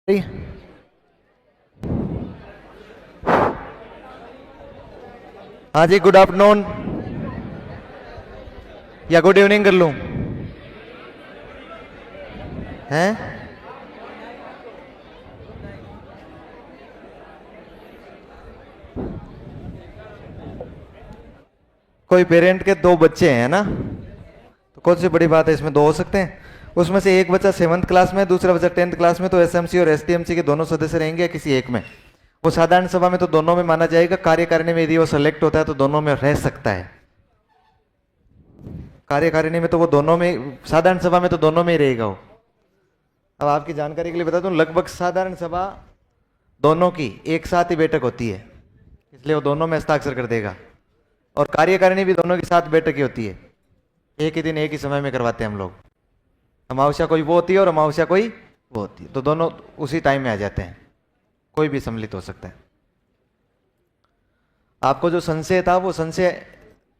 हाँ जी, good afternoon या good evening कर लूँ? हैं? कोई पेरेंट के दो बच्चे हैं ना, तो कौन सी बड़ी बात है, इसमें दो हो सकते हैं। उसमें से एक बच्चा 7th क्लास में, दूसरा बच्चा 10th क्लास में, तो एसएमसी और एसटीएमसी के दोनों सदस्य रहेंगे या किसी एक में? वो साधारण सभा में तो दोनों में माना जाएगा, कार्यकारिणी में यदि वो सेलेक्ट होता है तो दोनों में रह सकता है। कार्यकारिणी में तो वो दोनों में, साधारण सभा में तो दोनों में ही रहेगा वो। अब आपकी जानकारी के लिए बता दूं, लगभग साधारण सभा दोनों की एक साथ ही बैठक होती है, इसलिए वो दोनों में हस्ताक्षर कर देगा। और कार्यकारिणी भी दोनों के साथ बैठक ही होती है, एक ही दिन एक ही समय में करवाते हैं हम लोग। अमावस्या कोई वो होती है और अमावस्या कोई वो होती है, तो दोनों उसी टाइम में आ जाते हैं, कोई भी सम्मिलित हो सकता है। आपको जो संशय था वो संशय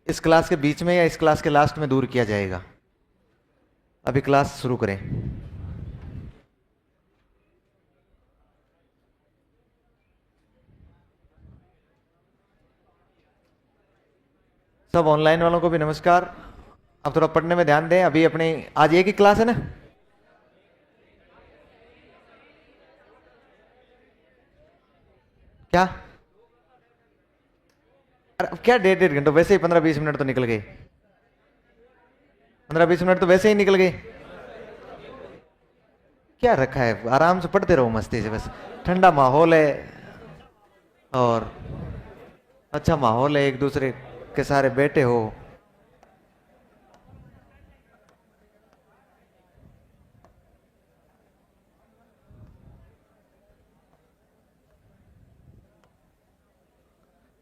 इस क्लास के बीच में या इस क्लास के लास्ट में दूर किया जाएगा। अभी क्लास शुरू करें। सब ऑनलाइन वालों को भी नमस्कार। अब थोड़ा पढ़ने में ध्यान दें। अभी अपनी आज एक ही क्लास है ना? क्या? अरे अब क्या 1.5 घंटे, वैसे ही 15-20 मिनट तो निकल गए। 15-20 मिनट तो वैसे ही निकल गए। क्या रखा है, आराम से पढ़ते रहो मस्ती से, बस ठंडा माहौल है और अच्छा माहौल है, एक दूसरे के सारे बैठे हो।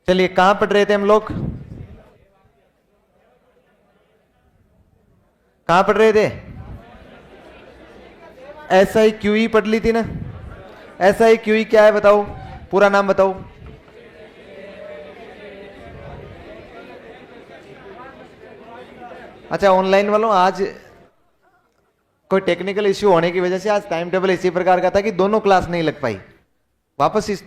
चलिए, कहां पढ़ रहे थे हम लोग? कहां पढ़ रहे थे? SIQE पढ़ ली थी ना? SIQE क्या है बताओ, पूरा नाम बताओ। अच्छा, ऑनलाइन वालों, आज कोई टेक्निकल इश्यू होने की वजह से आज टाइम टेबल इसी प्रकार का था कि दोनों क्लास नहीं लग पाई। वापस इस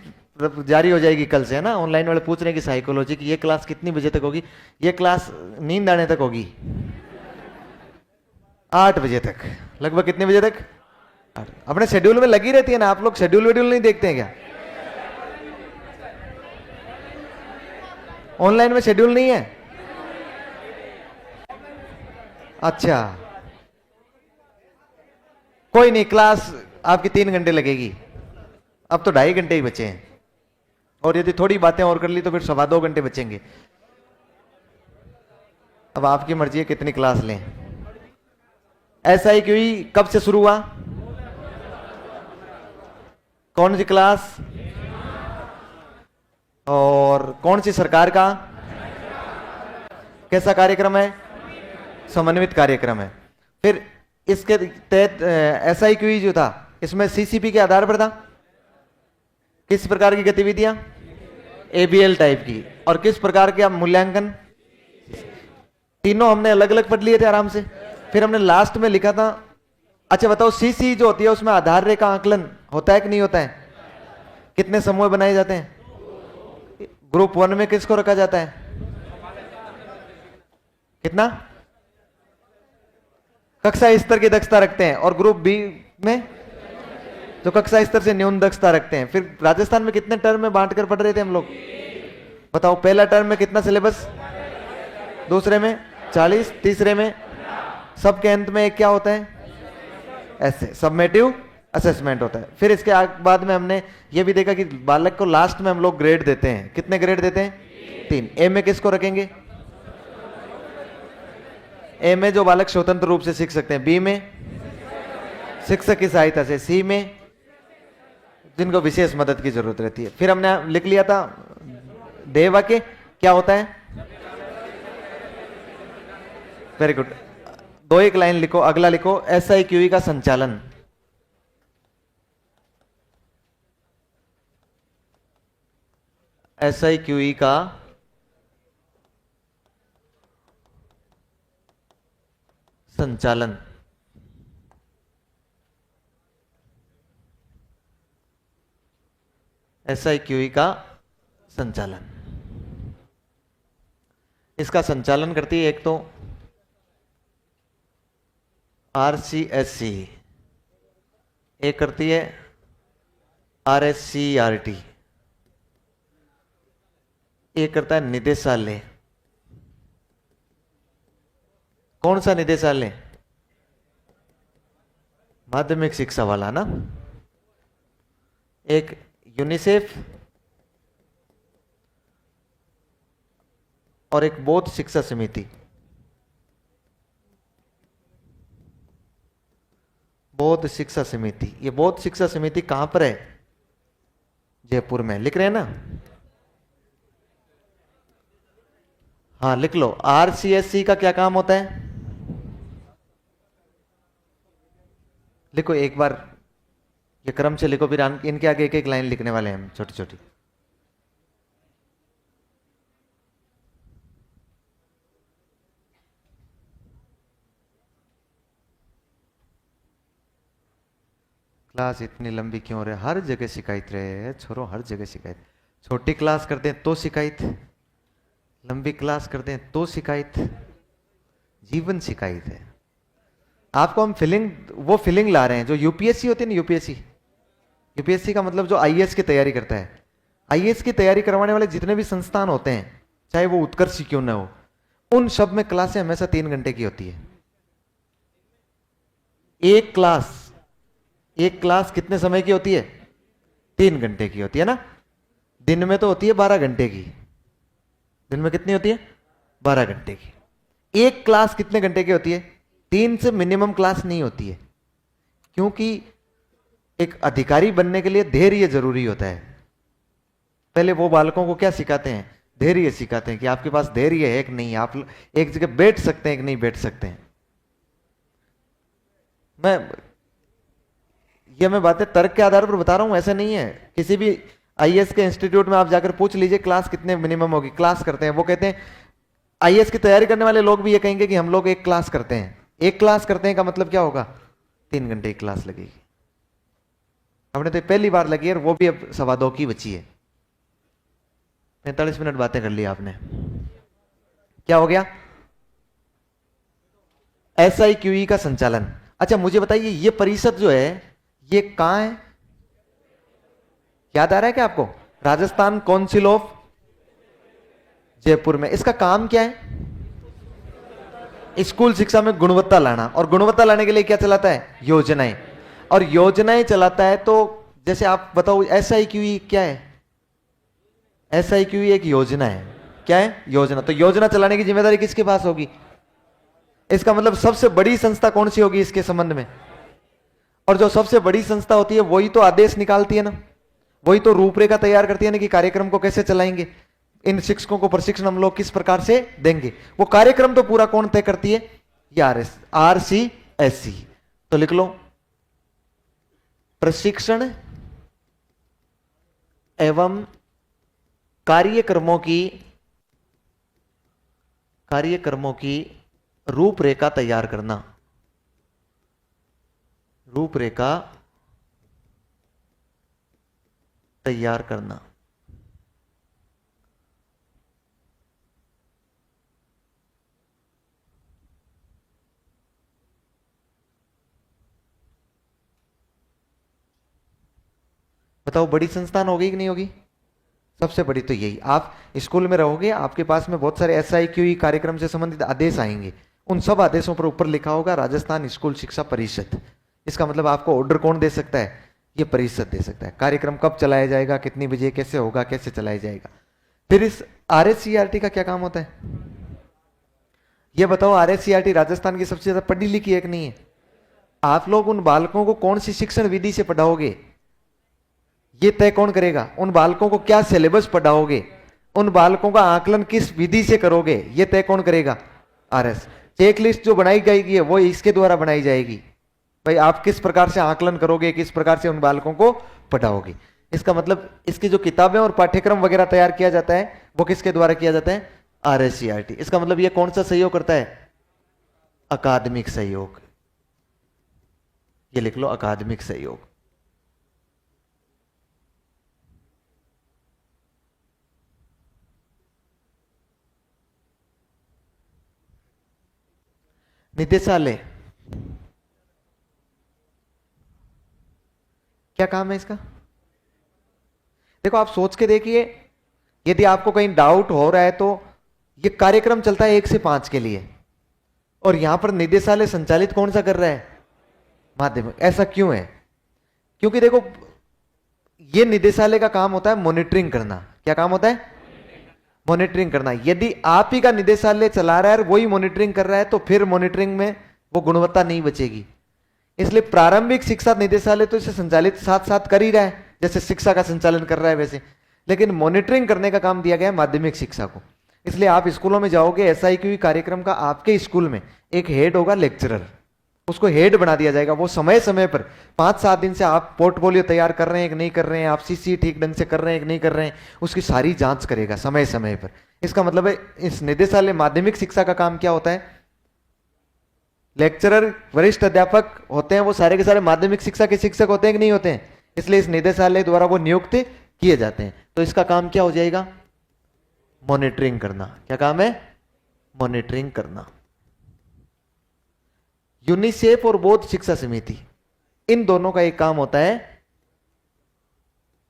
जारी हो जाएगी कल से, है ना? ऑनलाइन वाले पूछ रहे हैं कि साइकोलॉजी की ये क्लास कितनी बजे तक होगी? ये क्लास नींद आने तक होगी, 8 बजे तक। लगभग कितने बजे तक? अपने शेड्यूल में लगी रहती है ना। आप लोग शेड्यूल वेड्यूल नहीं देखते हैं क्या? ऑनलाइन में शेड्यूल नहीं है? अच्छा, कोई नहीं, क्लास आपकी 3 घंटे लगेगी। अब तो 2.5 घंटे ही बचे हैं, और यदि थोड़ी बातें और कर ली तो फिर 2.25 घंटे बचेंगे। अब आपकी मर्जी है कितनी क्लास लें। SIQE कब से शुरू हुआ? कौन सी क्लास और कौन सी सरकार का? कैसा कार्यक्रम है? समन्वित कार्यक्रम है। फिर इसके तहत SIQE जो था, इसमें CCP के आधार पर था। किस प्रकार की गतिविधियां? ABL टाइप की। और किस प्रकार के मूल्यांकन? तीनों हमने अलग अलग पढ़ लिए थे आराम से। फिर हमने लास्ट में लिखा था, अच्छा बताओ, CC जो होती है उसमें आधार रेखा आकलन होता है कि नहीं होता है? कितने समूह बनाए जाते हैं? ग्रुप 1 में किसको रखा जाता है? कितना? कक्षा स्तर की दक्षता रखते हैं। और ग्रुप B में जो कक्षा स्तर से न्यून दक्षता रखते हैं। फिर राजस्थान में कितने टर्म में बांट कर पढ़ रहे थे हम लोग? बताओ, पहला टर्म में कितना सिलेबस? दूसरे में 40, तीसरे में सबके अंत में एक क्या होता है? ऐसे सबमेटिव असेसमेंट होता है। फिर इसके बाद में हमने ये भी देखा कि बालक को लास्ट में हम लोग ग्रेड देते हैं। कितने ग्रेड देते हैं? 3। ए में किसको रखेंगे? ए में जो बालक स्वतंत्र रूप से सीख सकते हैं। बी में शिक्षक की सहायता से। सी में जिनको विशेष मदद की जरूरत रहती है। फिर हमने लिख लिया था देह वाक्य क्या होता है? वेरी गुड, 2 एक लाइन लिखो। अगला लिखो, SIQE का संचालन। SIQE का संचालन। SIQE का संचालन। इसका संचालन करती है एक तो RCSC, एक करती है RSCERT, एक करता है निदेशालय। कौन सा निदेशालय? माध्यमिक शिक्षा वाला ना। एक यूनिसेफ और एक बौद्ध शिक्षा समिति। बौद्ध शिक्षा समिति, ये बौद्ध शिक्षा समिति कहां पर है? जयपुर में। लिख रहे हैं ना? हाँ लिख लो। RCSC का क्या काम होता है? लिखो एक बार, ये क्रम से लिखो, फिर इनके आगे एक एक लाइन लिखने वाले हैं हम, छोटी छोटी। क्लास इतनी लंबी क्यों रहे? हर जगह शिकायत रहे छोरो, हर जगह शिकायत। छोटी क्लास करते हैं तो शिकायत, लंबी क्लास करते हैं तो शिकायत, जीवन शिकायत है। आपको हम वो फीलिंग ला रहे हैं जो यूपीएससी होती है ना, यूपीएससी का मतलब जो आईएएस की तैयारी करता है। आईएएस की तैयारी करवाने वाले जितने भी संस्थान होते हैं, चाहे वो उत्कर्ष क्यों ना हो, उन सब में क्लासें हमेशा 3 घंटे की होती है। एक क्लास कितने समय की होती है? 3 घंटे की होती है ना। दिन में तो होती है 12 घंटे की। दिन में कितनी होती है? 12 घंटे की। एक क्लास कितने घंटे की होती है? 3 से मिनिमम क्लास नहीं होती है, क्योंकि एक अधिकारी बनने के लिए धैर्य जरूरी होता है। पहले वो बालकों को क्या सिखाते हैं? धैर्य सिखाते हैं कि आपके पास धैर्य है कि नहीं, आप एक जगह बैठ सकते हैं कि नहीं बैठ सकते हैं। मैं बातें तर्क के आधार पर बता रहा हूं, ऐसा नहीं है। किसी भी आईएएस के इंस्टीट्यूट में आप जाकर पूछ लीजिए क्लास कितने मिनिमम होगी। क्लास करते हैं, वो कहते हैं, आईएएस की तैयारी करने वाले लोग भी ये कहेंगे कि हम लोग एक क्लास करते हैं। एक क्लास करते हैं का मतलब क्या होगा? 3 घंटे की क्लास लगेगी। हमने तो पहली बार लगी है, वो भी अब 2:15 की बची है। 45 मिनट बातें कर ली आपने। क्या हो गया? SIQE का संचालन। अच्छा मुझे बताइए, ये परिषद जो है ये कहां है? याद आ रहा है क्या आपको? राजस्थान काउंसिल ऑफ जयपुर में। इसका काम क्या है? स्कूल शिक्षा में गुणवत्ता लाना, और गुणवत्ता लाने के लिए क्या चलाता है? योजनाएं। और योजनाएं चलाता है तो जैसे आप बताओ SIQE क्या है? SIQE एक योजना है। क्या है? योजना। तो योजना चलाने की जिम्मेदारी किसके पास होगी? इसका मतलब सबसे बड़ी संस्था कौन सी होगी इसके संबंध में? और जो सबसे बड़ी संस्था होती है वही तो आदेश निकालती है ना, वही तो रूपरेखा तैयार करती है ना कि कार्यक्रम को कैसे चलाएंगे, इन शिक्षकों को प्रशिक्षण हम लोग किस प्रकार से देंगे। वो कार्यक्रम तो पूरा कौन तय करती है? RCSC। तो लिख लो, प्रशिक्षण एवं कार्यक्रमों की रूपरेखा तैयार करना। रूपरेखा तैयार करना। बताओ बड़ी संस्थान होगी कि नहीं होगी? सबसे बड़ी तो यही। आप स्कूल में रहोगे, आपके पास में बहुत सारे SIQE कार्यक्रम से संबंधित आदेश आएंगे। उन सब आदेशों पर ऊपर लिखा होगा राजस्थान स्कूल शिक्षा परिषद। इसका मतलब आपको ऑर्डर कौन दे सकता है? ये परिषद दे सकता है। कार्यक्रम कब चलाया जाएगा, कितनी बजे, कैसे होगा, कैसे चलाया जाएगा। फिर इस RSCERT का क्या काम होता है? ये बताओ, RSCERT राजस्थान की सबसे ज्यादा पढ़ी लिखी है कि नहीं है? आप लोग उन बालकों को कौन सी शिक्षण विधि से पढ़ाओगे, ये तय कौन करेगा? उन बालकों को क्या सिलेबस पढ़ाओगे, उन बालकों का आकलन किस विधि से करोगे, ये तय कौन करेगा? RS। चेकलिस्ट जो बनाई जाएगी वो इसके द्वारा बनाई जाएगी। भाई आप किस प्रकार से आकलन करोगे, किस प्रकार से उन बालकों को पढ़ाओगे। इसका मतलब इसकी जो किताबें और पाठ्यक्रम वगैरह तैयार किया जाता है वो किसके द्वारा किया जाता है? RSCERT। इसका मतलब ये कौन सा सहयोग करता है? अकादमिक सहयोग। ये लिख लो, अकादमिक सहयोग। निदेशालय क्या काम है इसका? देखो आप सोच के देखिए, यदि आपको कहीं डाउट हो रहा है तो ये कार्यक्रम चलता है 1 से 5 के लिए, और यहां पर निदेशालय संचालित कौन सा कर रहा है? माध्यमिक। ऐसा क्यों है? क्योंकि देखो ये निदेशालय का काम होता है मॉनिटरिंग करना। क्या काम होता है? मॉनिटरिंग करना। यदि आप ही का निदेशालय चला रहा है और वही मॉनिटरिंग कर रहा है तो फिर मॉनिटरिंग में वो गुणवत्ता नहीं बचेगी। इसलिए प्रारंभिक शिक्षा निदेशालय तो इसे संचालित साथ साथ कर ही रहा है, जैसे शिक्षा का संचालन कर रहा है वैसे, लेकिन मॉनिटरिंग करने का काम दिया गया है माध्यमिक शिक्षा को। इसलिए आप स्कूलों में जाओगे, एसआईक्यू कार्यक्रम का आपके स्कूल में एक हेड होगा, लेक्चरर, उसको हेड बना दिया जाएगा। वो समय समय पर 5-7 दिन से आप पोर्टफोलियो तैयार कर रहे हैं कि नहीं कर रहे हैं, आप सीसी ठीक ढंग से कर रहे हैं कि नहीं कर रहे हैं, उसकी सारी जांच करेगा समय समय पर। इसका मतलब है इस निदेशालय माध्यमिक शिक्षा का काम क्या होता है? लेक्चरर वरिष्ठ अध्यापक होते हैं, वो सारे के सारे माध्यमिक शिक्षा के शिक्षक होते हैं कि नहीं होते हैं? इसलिए इस निदेशालय द्वारा वो नियुक्त किए जाते हैं। तो इसका काम क्या हो जाएगा? मॉनिटरिंग करना। क्या काम है? मॉनिटरिंग करना। यूनिसेफ और बौद्ध शिक्षा समिति, इन दोनों का एक काम होता है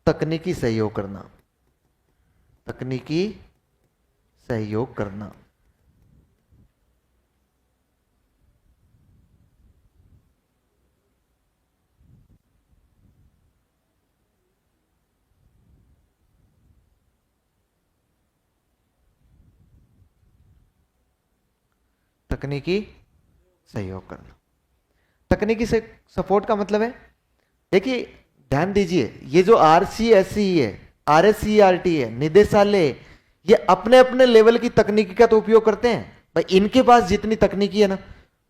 तकनीकी सहयोग करना। तकनीकी सहयोग करना। तकनीकी सहयोग करना। तकनीकी से सपोर्ट का मतलब है, देखिए ध्यान दीजिए, ये जो आरसीएसई है, आरएससीईआरटी है, निदेशालय, ये अपने अपने लेवल की तकनीकी का तो उपयोग करते हैं भाई। इनके पास जितनी तकनीकी है ना,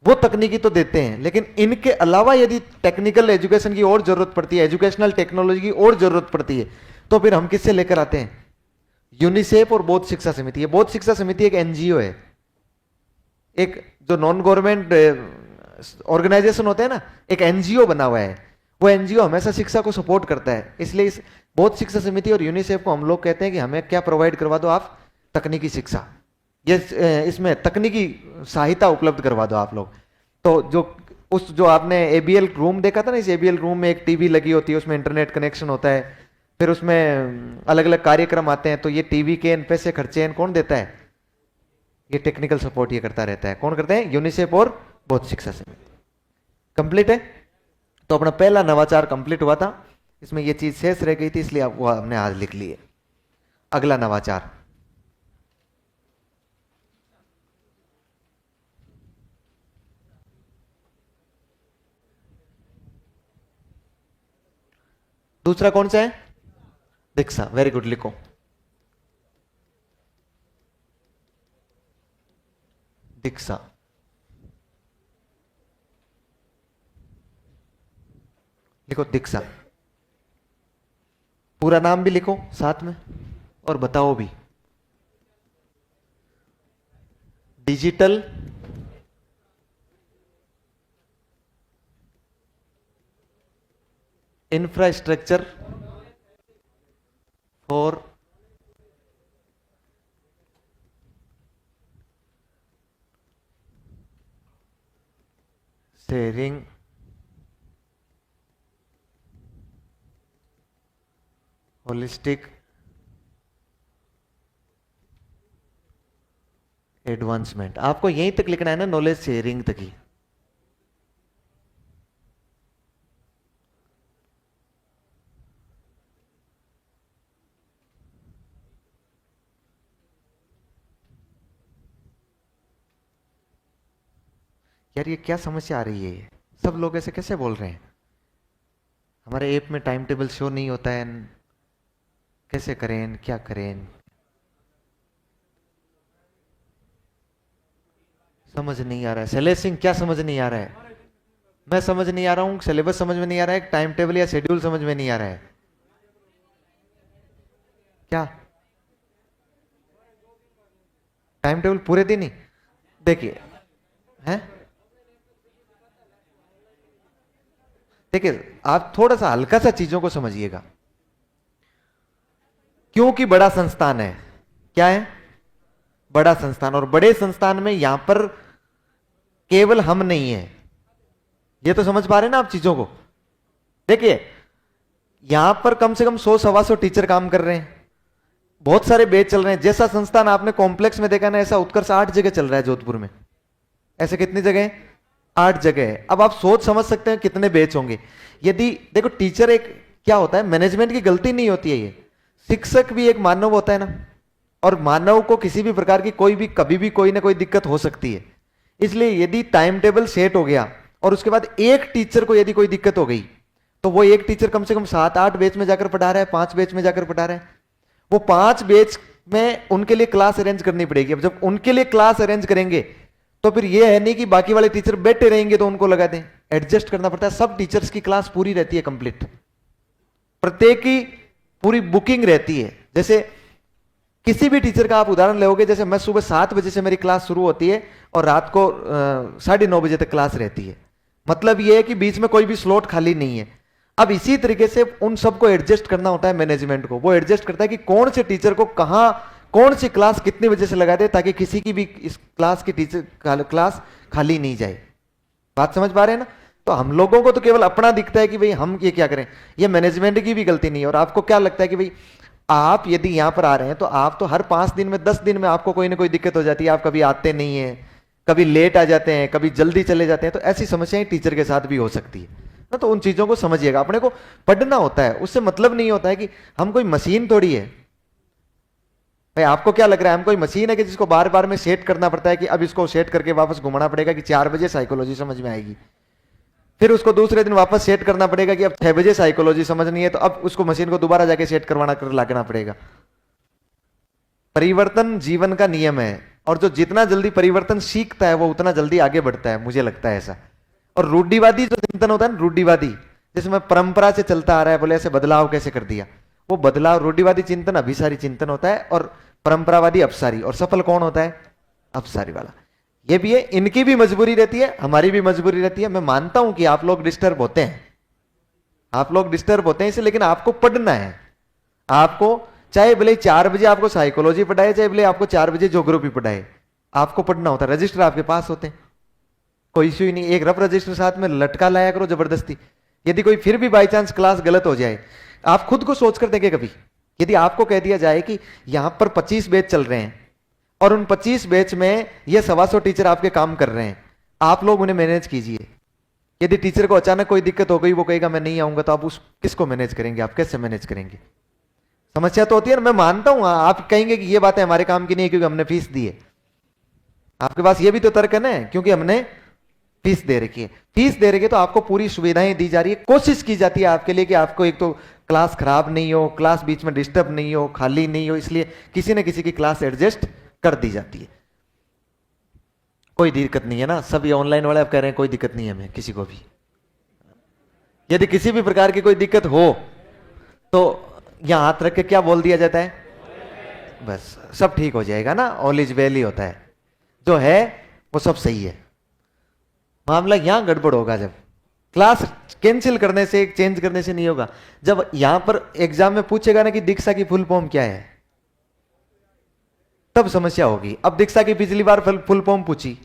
वो तकनीकी तो देते हैं, लेकिन इनके अलावा यदि टेक्निकल एजुकेशन की और जरूरत पड़ती है, एजुकेशनल टेक्नोलॉजी की और जरूरत पड़ती है, तो फिर हम किससे लेकर आते हैं? यूनिसेफ और बौद्ध शिक्षा समिति। ये बौद्ध शिक्षा समिति एक एनजीओ है, एक जो नॉन गवर्नमेंट ऑर्गेनाइजेशन होते हैं ना, एक एनजीओ बना हुआ है। वो एनजीओ हमेशा शिक्षा को सपोर्ट करता है। इसलिए इस बौद्ध शिक्षा समिति और यूनिसेफ को हम लोग कहते हैं कि हमें क्या प्रोवाइड करवा दो आप? तकनीकी शिक्षा। ये इसमें तकनीकी सहायता उपलब्ध करवा दो आप लोग। तो जो आपने एबीएल रूम देखा था ना, इस एबीएल रूम में एक टीवी लगी होती है, उसमें इंटरनेट कनेक्शन होता है, फिर उसमें अलग अलग कार्यक्रम आते हैं। तो ये टीवी के पैसे खर्चे हैं, कौन देता है? ये टेक्निकल सपोर्ट ये करता रहता है। कौन करते हैं? यूनिसेफ और बौद्ध शिक्षा समिति। कंप्लीट है? तो अपना पहला नवाचार कंप्लीट हुआ था, इसमें ये चीज शेष रह गई थी, इसलिए वो हमने आज लिख लिए। अगला नवाचार, दूसरा कौन सा है? दीक्षा। वेरी गुड, लिखो। दीक्षा। लिखो दीक्षा। पूरा नाम भी लिखो साथ में और बताओ भी। Digital infrastructure for sharing holistic advancement. आपको यहीं तक लिखना है ना, नॉलेज शेयरिंग तक ही। यार ये क्या समस्या आ रही है? ये सब लोग ऐसे कैसे बोल रहे हैं? हमारे ऐप में टाइम टेबल शो नहीं होता है, कैसे करें, क्या करें? समझ नहीं आ रहा है। सिलेबसिंग क्या समझ नहीं आ रहा है? मैं समझ नहीं आ रहा हूं, सिलेबस समझ में नहीं आ रहा है, टाइम टेबल या शेड्यूल समझ में नहीं आ रहा है। क्या टाइम टेबल पूरे दिन ही? देखिए हैं, देखिए आप थोड़ा सा हल्का सा चीजों को समझिएगा। क्योंकि बड़ा संस्थान है। क्या है? बड़ा संस्थान। और बड़े संस्थान में यहां पर केवल हम नहीं है। ये तो समझ पा रहे हैं ना आप चीजों को। देखिए यहां पर कम से कम 100-125 टीचर काम कर रहे हैं, बहुत सारे बैच चल रहे हैं। जैसा संस्थान आपने कॉम्प्लेक्स में देखा ना, ऐसा उत्कर्ष 8 जगह चल रहा है जोधपुर में। ऐसे कितनी जगह है? 8 जगह है। अब आप सोच समझ सकते हैं कितने बैच होंगे। यदि देखो टीचर एक क्या होता है, मैनेजमेंट की गलती नहीं होती है, ये शिक्षक भी एक मानव होता है ना, और मानव को किसी भी प्रकार की कोई भी कभी भी कोई ना कोई दिक्कत हो सकती है। इसलिए यदि टाइम टेबल सेट हो गया और उसके बाद एक टीचर को यदि कोई दिक्कत हो गई, तो वो एक टीचर कम से कम 7-8 बैच में जाकर पढ़ा रहा है, 5 बैच में जाकर पढ़ा रहा है। वो 5 बैच में उनके लिए क्लास अरेंज करनी पड़ेगी। अब जब उनके लिए क्लास अरेंज करेंगे तो फिर ये है नहीं कि बाकी वाले टीचर बैठे रहेंगे तो उनको लगा दें, एडजस्ट करना पड़ता है। सब टीचर्स की क्लास पूरी रहती है, कंप्लीट, प्रत्येक की पूरी बुकिंग रहती है। जैसे किसी भी टीचर का आप उदाहरण लोगे, जैसे मैं सुबह 7 बजे से मेरी क्लास शुरू होती है और रात को 9:30 बजे तक क्लास रहती है। मतलब यह है कि बीच में कोई भी स्लॉट खाली नहीं है। अब इसी तरीके से उन सबको एडजस्ट करना होता है मैनेजमेंट को। वो एडजस्ट करता है कि कौन से टीचर को कहां कौन सी क्लास कितनी बजे से लगा दे, ताकि किसी की भी इस क्लास की टीचर क्लास खाली नहीं जाए। बात समझ पा रहे हैं ना? तो हम लोगों को तो केवल अपना दिखता है कि भाई हम ये क्या करें, ये मैनेजमेंट की भी गलती नहीं है। और आपको क्या लगता है कि भाई आप यदि यहां पर आ रहे हैं तो आप तो हर 5 दिन में 10 दिन में आपको कोई ना कोई दिक्कत हो जाती है। आप कभी आते नहीं है, कभी लेट आ जाते हैं, कभी जल्दी चले जाते हैं। तो ऐसी समस्याएं टीचर के साथ भी हो सकती है ना। तो उन चीजों को समझिएगा। अपने को पढ़ना होता है, उससे मतलब नहीं होता है कि हम कोई मशीन थोड़ी है। भाई आपको क्या लग रहा है हम कोई मशीन है कि जिसको बार बार में सेट करना पड़ता है कि अब इसको सेट करके वापस घुमाना पड़ेगा कि 4 बजे साइकोलॉजी समझ में आएगी, फिर उसको दूसरे दिन वापस सेट करना पड़ेगा कि अब 6 बजे साइकोलॉजी समझनी है, तो अब उसको मशीन को दोबारा जाके सेट करवाना कर लागना पड़ेगा। परिवर्तन जीवन का नियम है, और जो जितना जल्दी परिवर्तन सीखता है वो उतना जल्दी आगे बढ़ता है, मुझे लगता है ऐसा। और रूढ़िवादी जो चिंतन होता है ना, रूढ़िवादी जिसमें परंपरा से चलता आ रहा है, बोले ऐसे बदलाव कैसे कर दिया, वो बदलाव रूढ़िवादी चिंतन अभिसारी चिंतन होता है, और परंपरावादी अपसारी। और सफल कौन होता है? अपसारी वाला। ये भी है, इनकी भी मजबूरी रहती है, हमारी भी मजबूरी रहती है। मैं मानता हूं कि आप लोग डिस्टर्ब होते हैं, आप लोग डिस्टर्ब होते हैं इसे, लेकिन आपको पढ़ना है। आपको चाहे भले 4 बजे आपको साइकोलॉजी पढ़ाए, चाहे भले आपको 4 बजे ज्योग्राफी पढ़ाए, आपको पढ़ना होता है। रजिस्टर आपके पास होते हैं, कोई इश्यू ही नहीं। एक रफ रजिस्टर साथ में लटका लाया करो जबरदस्ती। यदि कोई फिर भी बाई चांस क्लास गलत हो जाए, आप खुद को सोच कर देंगे कभी, यदि आपको कह दिया जाए कि यहां पर 25 बैच चल रहे हैं और उन 25 बैच में ये 125 टीचर आपके काम कर रहे हैं, आप लोग उन्हें मैनेज कीजिए। यदि टीचर को अचानक कोई दिक्कत हो गई, वो कहेगा मैं नहीं आऊंगा, तो आप उस किसको मैनेज करेंगे? आप कैसे मैनेज करेंगे? समस्या तो होती है ना। मैं मानता हूं आप कहेंगे कि ये बातें हमारे काम की नहीं है क्योंकि हमने फीस दी है। आपके पास ये भी तो तर्क है ना, क्योंकि हमने फीस दे रखी है। फीस दे रखी है तो आपको पूरी सुविधाएं दी जा रही है, कोशिश की जाती है आपके लिए कि आपको एक तो क्लास खराब नहीं हो, क्लास बीच में डिस्टर्ब नहीं हो, खाली नहीं हो, इसलिए किसी न किसी की क्लास एडजस्ट कर दी जाती है। कोई दिक्कत नहीं है ना? सब ये ऑनलाइन वाले आप कह रहे हैं कोई दिक्कत नहीं है हमें किसी को भी। यदि किसी भी प्रकार की कोई दिक्कत हो तो यहां हाथ रख के क्या बोल दिया जाता है? बस सब ठीक हो जाएगा ना। ऑल इज वेल ही होता है, जो है वो सब सही है। मामला यहां गड़बड़ होगा जब क्लास कैंसिल करने से, चेंज करने से नहीं होगा। जब यहां पर एग्जाम में पूछेगा ना कि दीक्षा की फुल फॉर्म क्या है, तब समस्या होगी। अब दीक्षा की पिछली बार फुल फॉर्म पूछी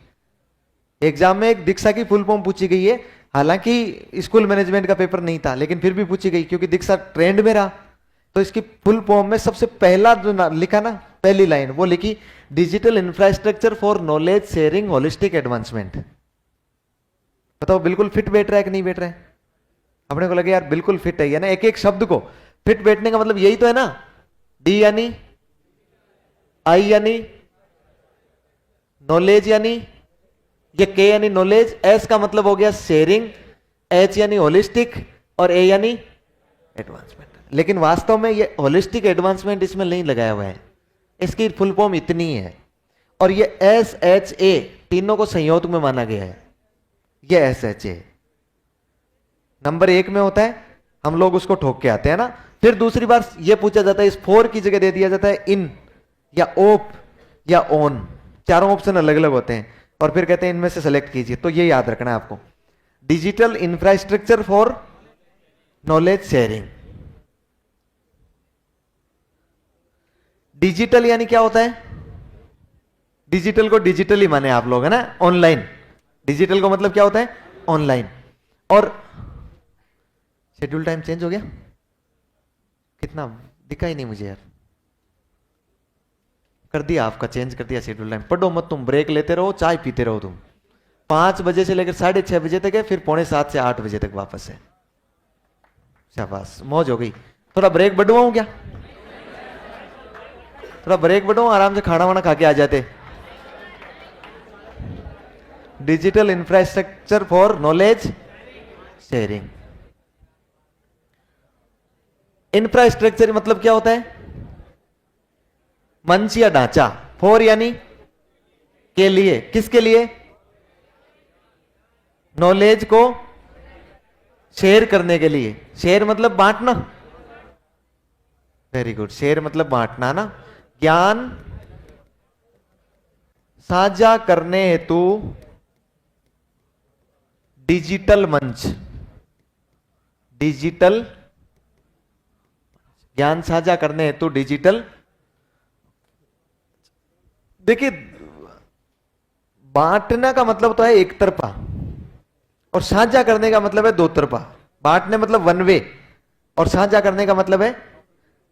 एग्जाम में, एक दीक्षा की फुल फॉर्म पूछी गई है, हालांकि स्कूल मैनेजमेंट का पेपर नहीं था, लेकिन फिर भी पूछी गई क्योंकि दीक्षा ट्रेंड में रहा। तो इसकी फुल फॉर्म में सबसे पहला जो लिखा ना, पहली लाइन वो लिखी, digital infrastructure for knowledge sharing holistic advancement. बताओ बिल्कुल फिट बैठ रहा है कि नहीं बैठ रहा है? अपने को लगे यार बिल्कुल फिट है ना, एक एक शब्द को फिट बैठने का मतलब यही तो है ना। डी यानी आई यानी नॉलेज, यानी ये के यानी नॉलेज, एस का मतलब हो गया शेयरिंग, एच यानी होलिस्टिक, और ए यानी एडवांसमेंट। लेकिन वास्तव में ये होलिस्टिक एडवांसमेंट इसमें नहीं लगाया हुआ है, इसकी फुल फॉर्म इतनी है। और ये एस एच ए तीनों को संयोग में माना गया है। ये एस एच ए नंबर 1 में होता है, हम लोग उसको ठोक के आते हैं ना। फिर दूसरी बार ये पूछा जाता है, इस 4 की जगह दे दिया जाता है इन या ओप या ऑन, चारों ऑप्शन अलग अलग होते हैं, और फिर कहते हैं इनमें से सेलेक्ट कीजिए। तो ये याद रखना है आपको, digital infrastructure for knowledge sharing. Digital यानी क्या होता है? डिजिटल को डिजिटली माने आप लोग, है ना, ऑनलाइन। डिजिटल का मतलब क्या होता है? ऑनलाइन। और शेड्यूल टाइम चेंज हो गया, कितना दिखा ही नहीं मुझे यार। कर दिया आपका, चेंज कर दिया शेड्यूल टाइम। पढ़ो मत तुम, ब्रेक लेते रहो, चाय पीते रहो तुम। 5 बजे से लेकर 6:30 बजे तक है, फिर 6:45 से 8 बजे तक वापस है। शाबाश, मौज हो गई। थोड़ा ब्रेक बढ़वाऊं क्या? थोड़ा ब्रेक बढ़वाऊं, आराम से खाना वाना खा के आ जाते। Digital infrastructure for knowledge sharing. Infrastructure मतलब क्या होता है? मंच या ढांचा। फॉर यानी के लिए, किसके लिए? नॉलेज को शेयर करने के लिए। शेयर मतलब बांटना। वेरी गुड, शेयर मतलब बांटना ना। ज्ञान साझा करने हेतु डिजिटल मंच। डिजिटल, ज्ञान साझा करने हेतु डिजिटल। देखिए, बांटना का मतलब तो है एक तरफा, और साझा करने का मतलब है दो तरफा। बांटने मतलब वन वे, और साझा करने का मतलब है,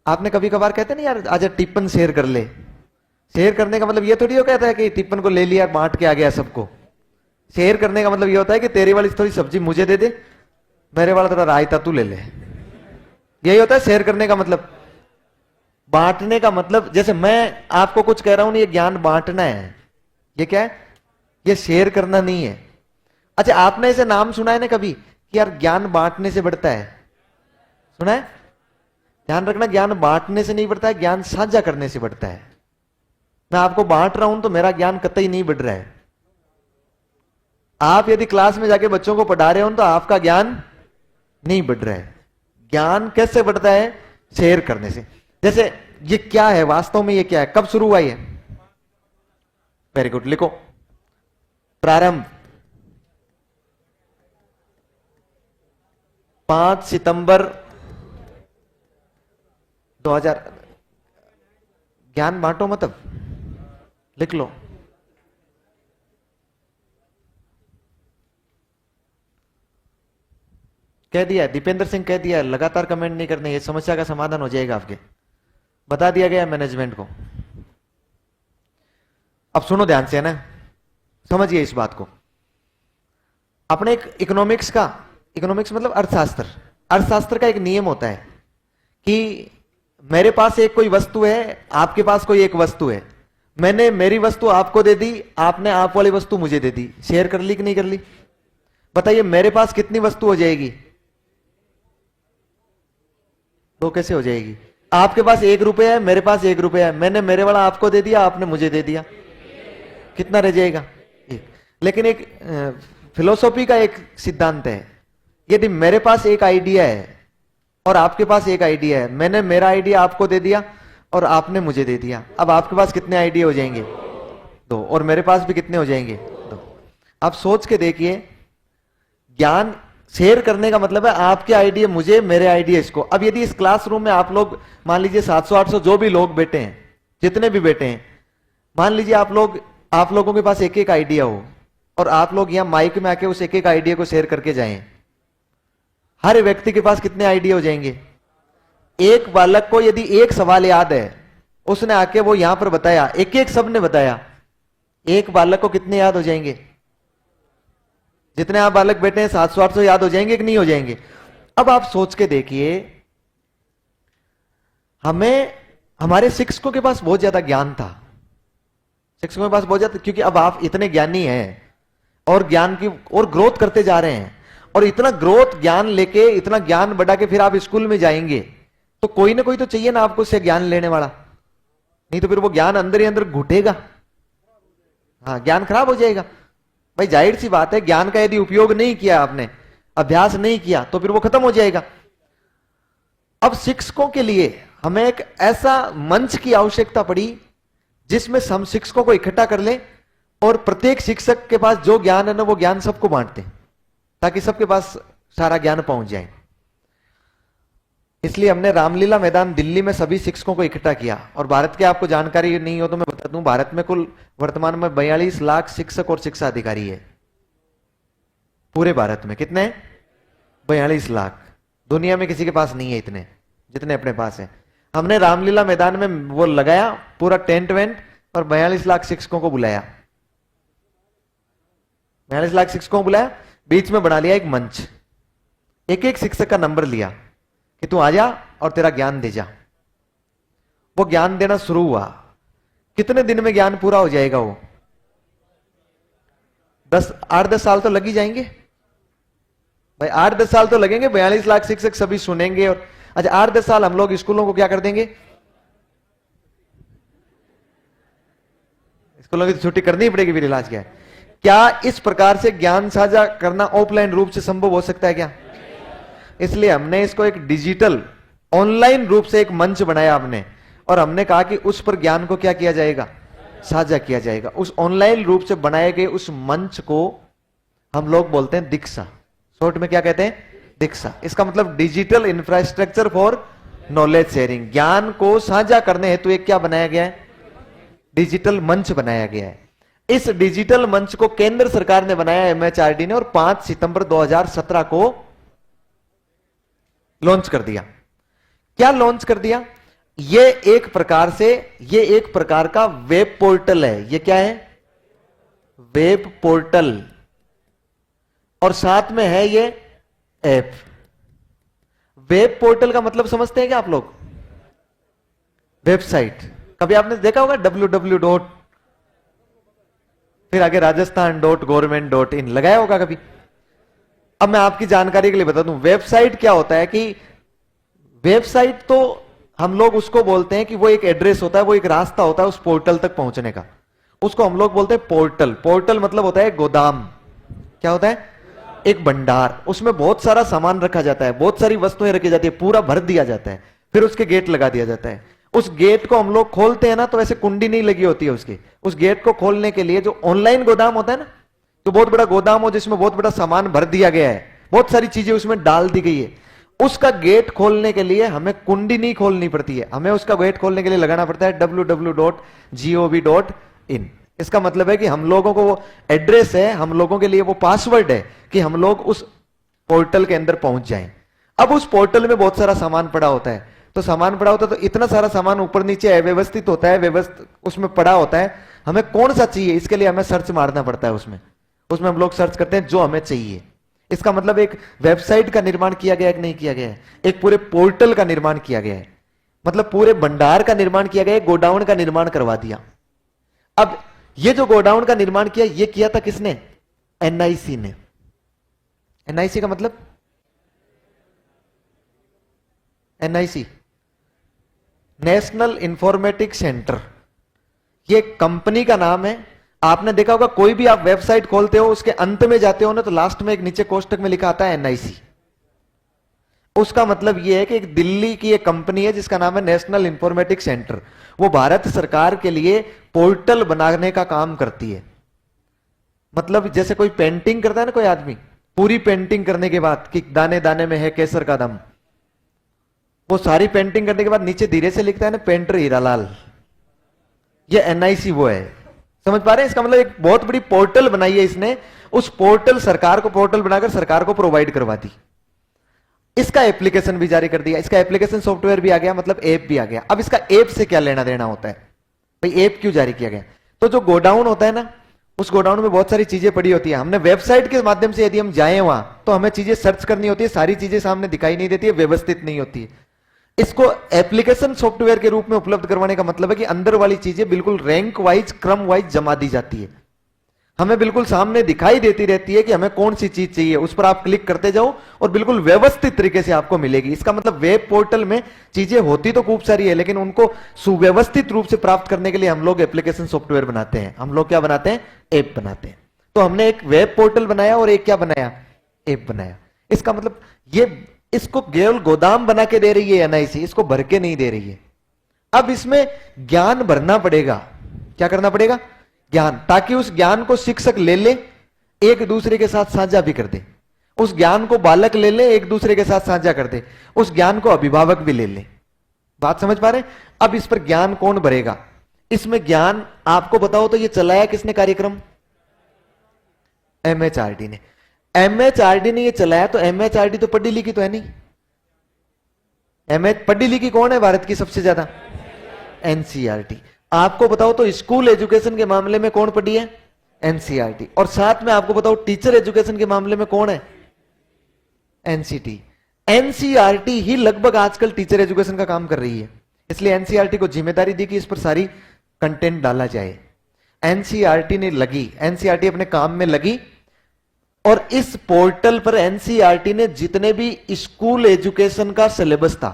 आपने कभी कभार कहते नहीं यार आज टिप्पन शेयर कर ले। शेयर करने का मतलब ये थोड़ी हो कहता है कि टिप्पन को ले लिया बांट के आ गया सबको। शेयर करने का मतलब ये होता है कि तेरी वाली थोड़ी सब्जी मुझे दे दे, मेरे वाला थोड़ा रायता तू ले ले। यही होता है शेयर करने का मतलब। बांटने का मतलब, जैसे मैं आपको कुछ कह रहा हूं, ये ज्ञान बांटना है। ये क्या है? ये शेयर करना नहीं है। अच्छा, आपने इसे नाम सुना है ना कभी कि यार ज्ञान बांटने से बढ़ता है? सुना है? ध्यान रखना, ज्ञान बांटने से नहीं बढ़ता है, ज्ञान साझा करने से बढ़ता है। मैं आपको बांट रहा हूं तो मेरा ज्ञान कतई नहीं बढ़ रहा है। आप यदि क्लास में जाके बच्चों को पढ़ा रहे हो तो आपका ज्ञान नहीं बढ़ रहा है। ज्ञान कैसे बढ़ता है? शेयर करने से। जैसे ये क्या है वास्तव में, ये क्या है, कब शुरू हुआ ये? वेरी गुड, लिखो। प्रारंभ 5 सितंबर 2000। ज्ञान बांटो मतलब लिख लो। कह दिया दीपेंद्र सिंह, कह दिया। लगातार कमेंट नहीं करने, ये समस्या का समाधान हो जाएगा आपके। बता दिया गया मैनेजमेंट को। अब सुनो ध्यान से, है ना, समझिए इस बात को। अपने एक इकोनॉमिक्स का, इकोनॉमिक्स मतलब अर्थशास्त्र, अर्थशास्त्र का एक नियम होता है कि मेरे पास एक कोई वस्तु है, आपके पास कोई एक वस्तु है। मैंने मेरी वस्तु आपको दे दी, आपने आप वाली वस्तु मुझे दे दी। शेयर कर ली कि नहीं कर ली? बताइए मेरे पास कितनी वस्तु हो जाएगी? तो कैसे हो जाएगी? आपके पास 1 रुपया है, मेरे पास 1 रुपया है। मैंने मेरे वाला आपको दे दिया, आपने मुझे दे दिया। कितना रह जाएगा? 1। लेकिन एक फिलोसॉफी का एक सिद्धांत है, यदि मेरे पास एक आइडिया है और आपके पास एक आइडिया है, मैंने मेरा आइडिया आपको दे दिया और आपने मुझे दे दिया, अब आपके पास कितने आइडिया हो जाएंगे? 2। और मेरे पास भी कितने हो जाएंगे? 2। आप सोच के देखिए, ज्ञान शेयर करने का मतलब है आपके आइडिया मुझे, मेरे आइडिया इसको। अब यदि इस क्लासरूम में आप लोग मान लीजिए 700-800 जो भी लोग बैठे हैं, जितने भी बैठे हैं, मान लीजिए आप लोगों के पास एक एक आइडिया हो और आप लोग यहां माइक में आके उस एक एक आइडिया को शेयर करके जाएं, हर व्यक्ति के पास कितने आइडिया हो जाएंगे? एक बालक को यदि एक सवाल याद है, उसने आके वो यहां पर बताया, एक एक सबने बताया, एक बालक को कितने याद हो जाएंगे? जितने आप बालक बैठे हैं 700-800 याद हो जाएंगे कि नहीं हो जाएंगे? अब आप सोच के देखिए, हमें हमारे शिक्षकों के पास बहुत ज्यादा ज्ञान था, शिक्षकों के पास बहुत ज्यादा, क्योंकि अब आप इतने ज्ञानी हैं और ज्ञान की और ग्रोथ करते जा रहे हैं, और इतना ग्रोथ ज्ञान लेके, इतना ज्ञान बढ़ा के फिर आप स्कूल में जाएंगे तो कोई ना कोई तो चाहिए ना आपको उससे ज्ञान लेने वाला, नहीं तो फिर वो ज्ञान अंदर ही अंदर घुटेगा। हाँ, ज्ञान खराब हो जाएगा। भाई जाहिर सी बात है, ज्ञान का यदि उपयोग नहीं किया आपने, अभ्यास नहीं किया, तो फिर वो खत्म हो जाएगा। अब शिक्षकों के लिए हमें एक ऐसा मंच की आवश्यकता पड़ी जिसमें हम शिक्षकों को इकट्ठा कर ले और प्रत्येक शिक्षक के पास जो ज्ञान है ना, वो ज्ञान सबको बांटते, ताकि सबके पास सारा ज्ञान पहुंच जाए। इसलिए हमने रामलीला मैदान दिल्ली में सभी शिक्षकों को इकट्ठा किया। और भारत की आपको जानकारी नहीं हो तो मैं बता दूं, भारत में कुल वर्तमान में 42 लाख शिक्षक और शिक्षा अधिकारी है। पूरे भारत में कितने? 42 लाख। दुनिया में किसी के पास नहीं है इतने जितने अपने पास है। हमने रामलीला मैदान में वो लगाया पूरा टेंट वेंट और 42 लाख शिक्षकों को बुलाया। 42 लाख शिक्षकों को बुलाया, बीच में बना लिया एक मंच, एक एक शिक्षक का नंबर लिया कि तू आ जा और तेरा ज्ञान दे जा। वो ज्ञान देना शुरू हुआ। कितने दिन में ज्ञान पूरा हो जाएगा? वो 8-10 साल तो लग ही जाएंगे भाई, 8-10 साल तो लगेंगे। 42 लाख शिक्षक सभी सुनेंगे और अच्छा 8-10 साल हम लोग स्कूलों को क्या कर देंगे? स्कूलों की तो छुट्टी करनी ही पड़ेगी, फिर इलाज क्या है? क्या इस प्रकार से ज्ञान साझा करना ऑफलाइन रूप से संभव हो सकता है क्या? इसलिए हमने इसको एक डिजिटल ऑनलाइन रूप से एक मंच बनाया हमने, और हमने कहा कि उस पर ज्ञान को क्या किया जाएगा? साझा किया जाएगा। उस ऑनलाइन रूप से बनाए गए उस मंच को हम लोग बोलते हैं दीक्षा। शॉर्ट में क्या कहते हैं? दीक्षा। इसका मतलब digital infrastructure for knowledge sharing. ज्ञान को साझा करने हेतु एक क्या बनाया गया है? डिजिटल मंच बनाया गया है। इस डिजिटल मंच को केंद्र सरकार ने बनाया, एमएचआरडी ने, और 5 सितंबर 2017 को लॉन्च कर दिया। क्या लॉन्च कर दिया? ये एक प्रकार का वेब पोर्टल है। ये क्या है? वेब पोर्टल, और साथ में है ये ऐप। वेब पोर्टल का मतलब समझते हैं क्या आप लोग? वेबसाइट। कभी आपने देखा होगा www. फिर आगे rajasthan.government.in लगाया होगा कभी। अब मैं आपकी जानकारी के लिए बता दूं, वेबसाइट क्या होता है कि वेबसाइट तो हम लोग उसको बोलते हैं कि वो एक एड्रेस होता है, वो एक रास्ता होता है उस पोर्टल तक पहुंचने का। उसको हम लोग बोलते हैं पोर्टल। पोर्टल मतलब होता है गोदाम। क्या होता है? एक भंडार। उसमें बहुत सारा सामान रखा जाता है, बहुत सारी वस्तुएं रखी जाती है, पूरा भर दिया जाता है, फिर उसके गेट लगा दिया जाता है। उस गेट को हम लोग खोलते हैं ना, तो ऐसे कुंडी नहीं लगी होती है उसकी। उस गेट को खोलने के लिए जो ऑनलाइन गोदाम होता है ना, तो बहुत बड़ा गोदाम हो जिसमें बहुत बड़ा सामान भर दिया गया है, बहुत सारी चीजें उसमें डाल दी गई है, उसका गेट खोलने के लिए हमें कुंडी नहीं खोलनी पड़ती है, हमें उसका गेट खोलने के लिए लगाना पड़ता है www.gov.in। इसका मतलब है कि हम लोगों को वो एड्रेस है, हम लोगों के लिए वो पासवर्ड है कि हम लोग उस पोर्टल के अंदर पहुंच जाएं। अब उस पोर्टल में बहुत सारा सामान पड़ा होता है, तो सामान पड़ा होता है तो इतना सारा सामान ऊपर नीचे अव्यवस्थित होता है, व्यवस्थित उसमें पड़ा होता है। हमें कौन सा चाहिए, इसके लिए हमें सर्च मारना पड़ता है। उसमें हम लोग सर्च करते हैं जो हमें चाहिए। इसका मतलब एक वेबसाइट का निर्माण किया गया है कि नहीं किया गया है? एक पूरे पोर्टल का निर्माण किया गया है, मतलब पूरे भंडार का निर्माण किया गया है, गोडाउन का निर्माण करवा दिया। अब ये जो गोडाउन का निर्माण किया, ये किया था किसने? एनआईसी ने। एनआईसी का मतलब एनआईसी नेशनल इंफॉर्मेटिक्स सेंटर, ये कंपनी का नाम है। आपने देखा होगा कोई भी आप वेबसाइट खोलते हो उसके अंत में जाते हो ना, तो लास्ट में एक नीचे कोष्टक में लिखा आता है एनआईसी। उसका मतलब यह है कि एक दिल्ली की एक कंपनी है जिसका नाम है नेशनल इंफॉर्मेटिक्स सेंटर। वो भारत सरकार के लिए पोर्टल बनाने का काम करती है। मतलब जैसे कोई पेंटिंग करता है ना कोई आदमी, पूरी पेंटिंग करने के बाद कि दाने दाने में है केसर का दम, वो सारी पेंटिंग करने के बाद नीचे धीरे से लिखता है ना पेंटर हीरालाल, ये एनआईसी वो है। समझ पा रहे हैं? इसका मतलब एक बहुत बड़ी पोर्टल बनाई है इसने। उस पोर्टल, सरकार को पोर्टल बनाकर सरकार को प्रोवाइड करवा दी। इसका एप्लीकेशन भी जारी कर दिया, इसका एप्लीकेशन सॉफ्टवेयर भी आ गया, मतलब ऐप भी आ गया। अब इसका ऐप से क्या लेना देना होता है भाई? ऐप क्यों जारी किया गया? तो जो गोडाउन होता है ना, उस गोडाउन में बहुत सारी चीजें पड़ी होती है। हमने वेबसाइट के माध्यम से यदि हम जाएं वहां, तो हमें चीजें सर्च करनी होती है, सारी चीजें सामने दिखाई नहीं देती है, व्यवस्थित नहीं होती है। इसको एप्लीकेशन सॉफ्टवेयर के रूप में उपलब्ध करवाने का मतलब है कि अंदर वाली चीजें बिल्कुल रैंक वाइज, क्रम वाइज जमा दी जाती है। हमें बिल्कुल सामने दिखाई देती रहती है कि हमें कौन सी चीज चाहिए, उस पर आप क्लिक करते जाओ और बिल्कुल व्यवस्थित तरीके से आपको मिलेगी। इसका मतलब वेब पोर्टल में चीजें होती तो खूब सारी है, लेकिन उनको सुव्यवस्थित रूप से प्राप्त करने के लिए हम लोग एप्लीकेशन सॉफ्टवेयर बनाते हैं। हम लोग क्या बनाते हैं? ऐप बनाते हैं। तो हमने एक वेब पोर्टल बनाया और एक क्या बनाया? ऐप बनाया। इसका मतलब ये इसको केवल गोदाम बना के दे रही है एनआईसी, इसको भर के नहीं दे रही है। अब इसमें ज्ञान भरना पड़ेगा। क्या करना पड़ेगा? ज्ञान, ताकि उस ज्ञान को शिक्षक ले ले, एक दूसरे के साथ साझा भी कर दे। उस ज्ञान को बालक ले ले, एक दूसरे के साथ साझा कर दे। उस ज्ञान को अभिभावक भी ले ले। बात समझ पा रहे हैं? अब इस पर ज्ञान कौन भरेगा? इसमें ज्ञान आपको बताओ तो ये चलाया किसने कार्यक्रम? एमएचआरडी ने। एमएचआरडी ने ये चलाया, तो एमएचआरडी तो पढ़ी लिखी तो है नहीं। पढ़ी लिखी कौन है भारत की सबसे ज्यादा? एनसीईआरटी। आपको बताओ तो स्कूल एजुकेशन के मामले में कौन पढ़ी है? एनसीईआरटी। और साथ में आपको बताओ टीचर एजुकेशन के मामले में कौन है? एनसीटी। एनसीईआरटी ही लगभग आजकल टीचर एजुकेशन का काम कर रही है, इसलिए एनसीईआरटी को जिम्मेदारी दी कि इस पर सारी कंटेंट डाला जाए। एनसीईआरटी ने लगी, एनसीईआरटी अपने काम में लगी, और इस पोर्टल पर एनसीईआरटी ने जितने भी स्कूल एजुकेशन का सिलेबस था,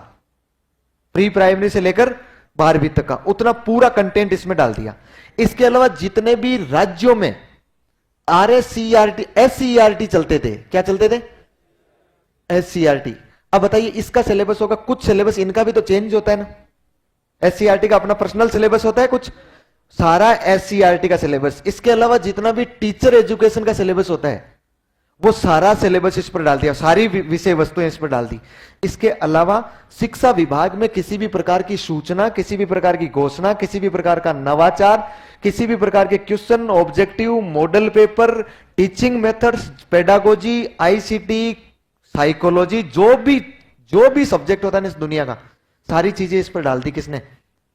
प्री प्राइमरी से लेकर 12वीं तक का, उतना पूरा कंटेंट इसमें डाल दिया। इसके अलावा जितने भी राज्यों में आरएससीईआरटी एससीईआरटी चलते थे, क्या चलते थे? एससीईआरटी। अब बताइए इसका सिलेबस होगा, कुछ सिलेबस इनका भी तो चेंज होता है ना। एससीईआरटी का अपना पर्सनल सिलेबस होता है कुछ, सारा एससीईआरटी का सिलेबस। इसके अलावा जितना भी टीचर एजुकेशन का सिलेबस होता है वो सारा सिलेबस इस पर डाल दिया, सारी विषय वस्तुएं इस पर डाल दी। इसके अलावा शिक्षा विभाग में किसी भी प्रकार की सूचना, किसी भी प्रकार की घोषणा, किसी भी प्रकार का नवाचार, किसी भी प्रकार के question, objective, model paper, teaching methods, pedagogy, ICT, psychology, जो भी सब्जेक्ट होता है ना इस दुनिया का, सारी चीजें इस पर डाल दी किसने?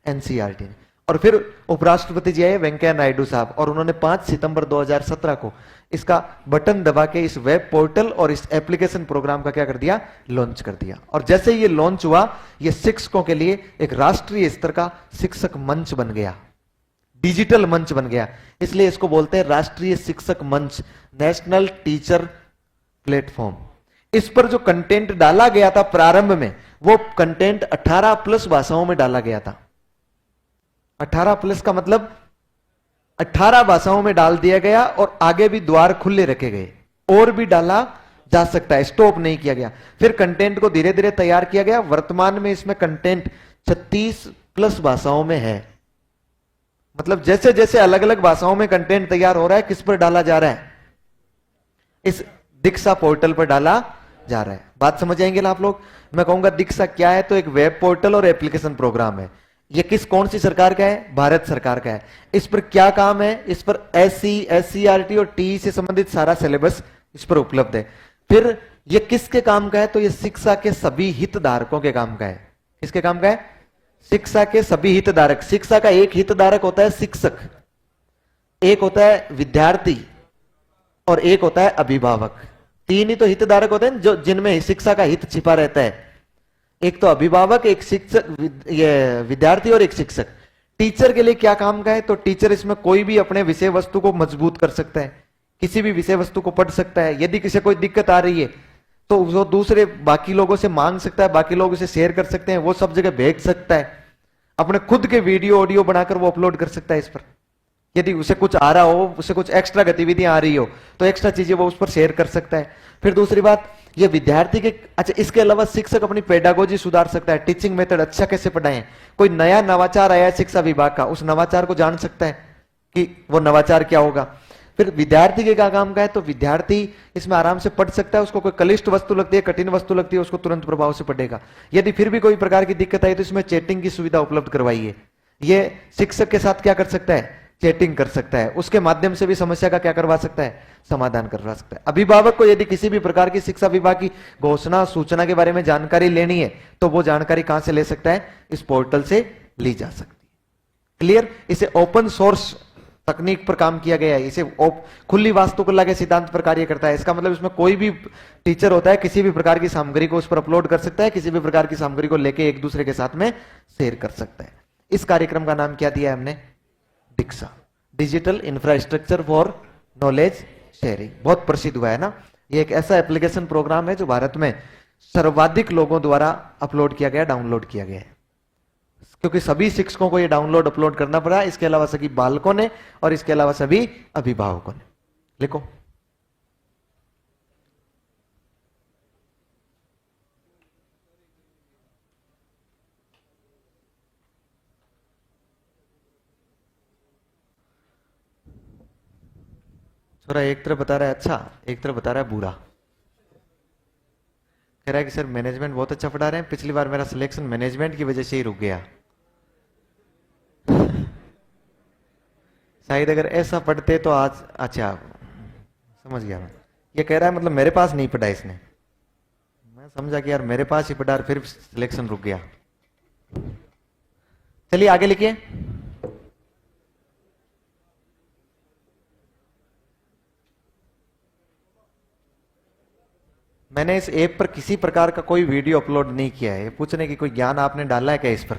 एनसीईआरटी ने। और फिर उपराष्ट्रपति जी आए वेंकैया नायडू साहब, और उन्होंने 5 सितंबर 2017 को इसका बटन दबा के इस वेब पोर्टल और इस एप्लीकेशन प्रोग्राम का क्या कर दिया? लॉन्च कर दिया। और जैसे ये लॉन्च हुआ, ये शिक्षकों के लिए एक राष्ट्रीय स्तर का शिक्षक मंच बन गया, डिजिटल मंच बन गया। इसलिए इसको बोलते हैं राष्ट्रीय शिक्षक मंच, नेशनल टीचर प्लेटफॉर्म। इस पर जो कंटेंट डाला गया था प्रारंभ में, वो कंटेंट 18+ भाषाओं में डाला गया था। 18+ का मतलब 18 भाषाओं में डाल दिया गया, और आगे भी द्वार खुले रखे गए, और भी डाला जा सकता है, स्टॉप नहीं किया गया। फिर कंटेंट को धीरे धीरे तैयार किया गया। वर्तमान में इसमें कंटेंट 36+ भाषाओं में है। मतलब जैसे जैसे अलग अलग भाषाओं में कंटेंट तैयार हो रहा है, किस पर डाला जा रहा है? इस दीक्षा पोर्टल पर डाला जा रहा है। बात समझ आएंगे ना आप लोग? मैं कहूंगा दीक्षा क्या है, तो एक वेब पोर्टल और एप्लीकेशन प्रोग्राम है। ये कौन सी सरकार का है? भारत सरकार का है। इस पर क्या काम है? इस पर एससी, एससीईआरटी और टीई से संबंधित सारा सिलेबस इस पर उपलब्ध है। फिर ये किसके काम का है? तो ये शिक्षा के सभी हितधारकों के काम का है। किसके काम का है? शिक्षा के सभी हितधारक। शिक्षा का एक हितधारक होता है शिक्षक, एक होता है विद्यार्थी, और एक होता है अभिभावक। 3 ही तो हितधारक होते हैं जो जिनमें शिक्षा का हित छिपा रहता है। एक तो अभिभावक, एक शिक्षक, ये विद्यार्थी, और एक शिक्षक। टीचर के लिए क्या काम का है? तो टीचर इसमें कोई भी अपने विषय वस्तु को मजबूत कर सकता है, किसी भी विषय वस्तु को पढ़ सकता है। यदि किसी कोई दिक्कत आ रही है तो वो दूसरे बाकी लोगों से मांग सकता है, बाकी लोग उसे शेयर कर सकते हैं, वो सब जगह भेज सकता है। अपने खुद के वीडियो ऑडियो बनाकर वो अपलोड कर सकता है इस पर। यदि उसे कुछ आ रहा हो, उसे कुछ एक्स्ट्रा गतिविधियां आ रही हो, तो एक्स्ट्रा चीजें वो उस पर शेयर कर सकता है। फिर दूसरी बात, ये विद्यार्थी के अच्छा, इसके अलावा शिक्षक अपनी पेडागोजी सुधार सकता है, टीचिंग मेथड अच्छा कैसे पढ़ाएं। कोई नया नवाचार आया है शिक्षा विभाग का, उस नवाचार को जान सकता है कि वो नवाचार क्या होगा। फिर विद्यार्थी के क्या काम का है? तो विद्यार्थी इसमें आराम से पढ़ सकता है। उसको कोई क्लिष्ट वस्तु लगती है, कठिन वस्तु लगती है, उसको तुरंत प्रभाव से पढ़ेगा। यदि फिर भी कोई प्रकार की दिक्कत आई तो इसमें चैटिंग की सुविधा उपलब्ध करवाई है। ये शिक्षक के साथ क्या कर सकता है? चैटिंग कर सकता है। उसके माध्यम से भी समस्या का क्या करवा सकता है? समाधान करवा सकता है। अभिभावक को यदि किसी भी प्रकार की शिक्षा विभाग की घोषणा, सूचना के बारे में जानकारी लेनी है, तो वो जानकारी कहां से ले सकता है? इस पोर्टल से ली जा सकती है। क्लियर? इसे ओपन सोर्स तकनीक पर काम किया गया है। इसे खुली वास्तुकला के सिद्धांत पर कार्य करता है। इसका मतलब इसमें कोई भी टीचर होता है किसी भी प्रकार की सामग्री को उस पर अपलोड कर सकता है, किसी भी प्रकार की सामग्री को लेके एक दूसरे के साथ में शेयर कर सकता है। इस कार्यक्रम का नाम क्या दिया है हमने? DIKSHA, digital infrastructure for knowledge sharing. बहुत प्रसिद्ध हुआ है ना। ये एक ऐसा एप्लीकेशन प्रोग्राम है जो भारत में सर्वाधिक लोगों द्वारा अपलोड किया गया, डाउनलोड किया गया है। क्योंकि सभी शिक्षकों को ये डाउनलोड अपलोड करना पड़ा, इसके अलावा सभी बालकों ने, और इसके अलावा सभी अभिभावकों ने। लिखो, छोरा एक तरफ बता रहा है अच्छा, एक तरफ बता रहा है बुरा। कह रहा है कि सर मैनेजमेंट बहुत अच्छा पढ़ा रहे हैं, पिछली बार मेरा सिलेक्शन मैनेजमेंट की वजह से ही रुक गया। शायद अगर ऐसा पढ़ते तो आज, अच्छा समझ गया मैं, ये कह रहा है मतलब मेरे पास नहीं पढ़ा इसने। मैं समझा कि यार मेरे पास ही पढ़ा, फिर सिलेक्शन रुक गया। चलिए आगे लिखिए। मैंने इस ऐप पर किसी प्रकार का कोई वीडियो अपलोड नहीं किया है। पूछने की कोई ज्ञान आपने डाला है क्या इस पर?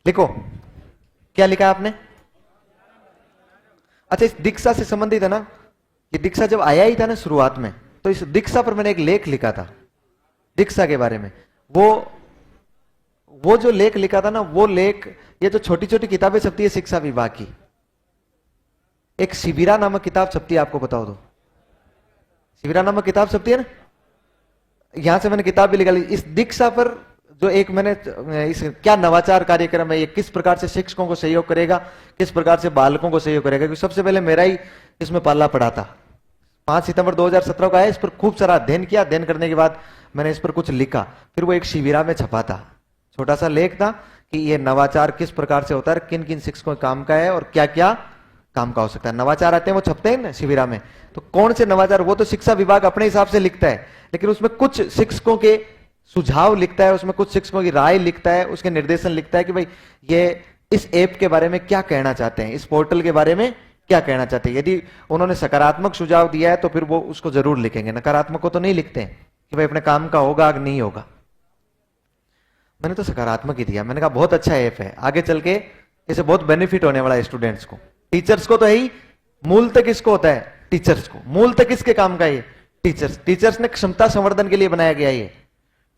लिखो, क्या लिखा आपने? अच्छा, इस दीक्षा से संबंधित है ना? ये दीक्षा जब आया ही था ना शुरुआत में, तो इस दीक्षा पर मैंने एक लेख लिखा था, दीक्षा के बारे में। वो जो लेख लिखा था ना, वो लेख, ये जो छोटी छोटी किताबें छपती है शिक्षा विभाग की, एक शिविरा नामक किताब छपती है, आपको बताओ तो। शिविरा नामक किताब छपती है ना, यहां से मैंने किताब भी निकाली इस दीक्षा पर। जो एक मैंने इस क्या नवाचार कार्यक्रम है, ये किस प्रकार से शिक्षकों को सहयोग करेगा, किस प्रकार से बालकों को सहयोग करेगा, क्योंकि सबसे पहले मेरा ही इसमें पाला पड़ा था। 5 सितंबर 2017 का है। इस पर खूब सारा अध्ययन किया। अध्ययन करने के बाद मैंने इस पर कुछ लिखा, फिर वो एक शिविरा में छपा था। छोटा सा लेख था कि ये नवाचार किस प्रकार से होता है, किन किन शिक्षकों काम का है और क्या क्या काम का हो सकता है। नवाचार आते हैं, वो छपते हैं ना शिविरा में। तो कौन से नवाचार, वो तो शिक्षा विभाग अपने हिसाब से लिखता है, लेकिन उसमें कुछ शिक्षकों के सुझाव लिखता है, उसमें कुछ शिक्षकों की राय लिखता है, उसके निर्देशन लिखता है कि भाई ये इस ऐप के बारे में क्या कहना चाहते हैं, इस पोर्टल के बारे में क्या कहना चाहते हैं। यदि उन्होंने सकारात्मक सुझाव दिया है तो फिर वो उसको जरूर लिखेंगे, नकारात्मक को तो नहीं लिखते हैं कि भाई अपने काम का होगा कि नहीं होगा। मैंने तो सकारात्मक ही दिया। मैंने कहा बहुत अच्छा ऐप है, आगे चल के इसे बहुत बेनिफिट होने वाला है स्टूडेंट्स को। टीचर्स को तो है ही, मूल तक किसको होता है? टीचर्स को। मूल तक किसके काम का? ये टीचर्स। टीचर्स ने क्षमता संवर्धन के लिए बनाया गया ये।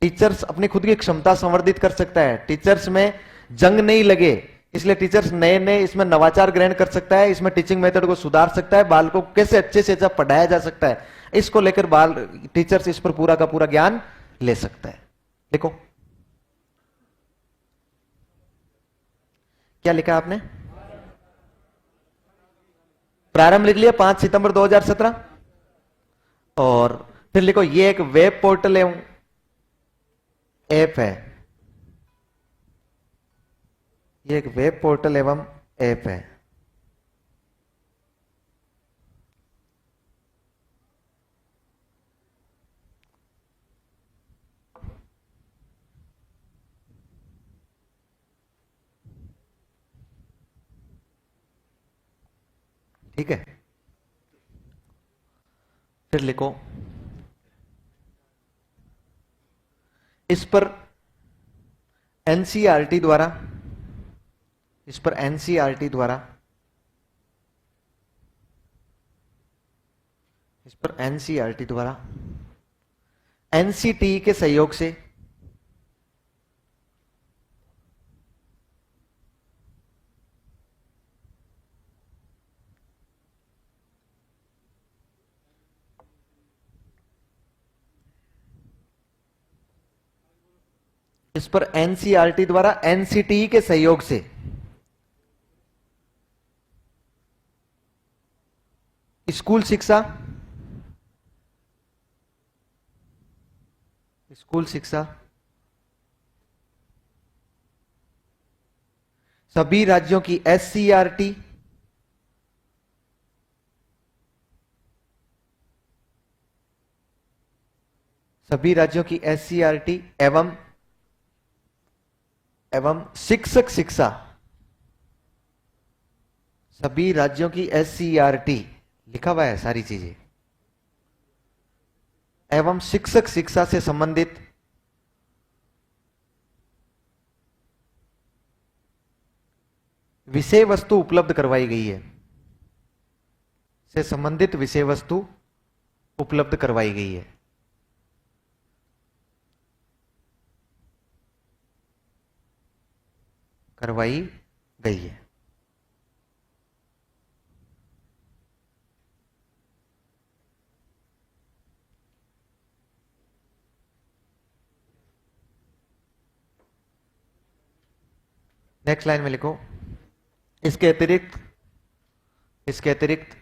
टीचर्स अपनी खुद की क्षमता संवर्धित कर सकता है, टीचर्स में जंग नहीं लगे, इसलिए टीचर्स नए नए इसमें नवाचार ग्रहण कर सकता है, इसमें टीचिंग मेथड को सुधार सकता है, बालकों को कैसे अच्छे से अच्छा पढ़ाया जा सकता है, इसको लेकर बाल टीचर्स इस पर पूरा का पूरा ज्ञान ले सकता है। देखो क्या लिखा आपने? प्रारंभ लिख लिया 5 सितंबर 2017। और फिर लिखो ये एक वेब पोर्टल एवं ऐप है। ये एक वेब पोर्टल एवं ऐप है। ठीक है, फिर लिखो इस पर एनसीईआरटी द्वारा, इस पर एनसीईआरटी द्वारा, इस पर एनसीईआरटी द्वारा एनसीटी के सहयोग से इस पर एनसीईआरटी द्वारा एनसीटी के सहयोग से स्कूल शिक्षा, स्कूल शिक्षा सभी राज्यों की एससीईआरटी, सभी राज्यों की एससीईआरटी एवं एवं शिक्षक शिक्षा, सभी राज्यों की एससीईआरटी लिखा हुआ है सारी चीजें, एवं शिक्षक शिक्षा से संबंधित विषय वस्तु उपलब्ध करवाई गई है, से संबंधित विषय वस्तु उपलब्ध करवाई गई है। करवाई गई है। नेक्स्ट लाइन में लिखो इसके अतिरिक्त, इसके अतिरिक्त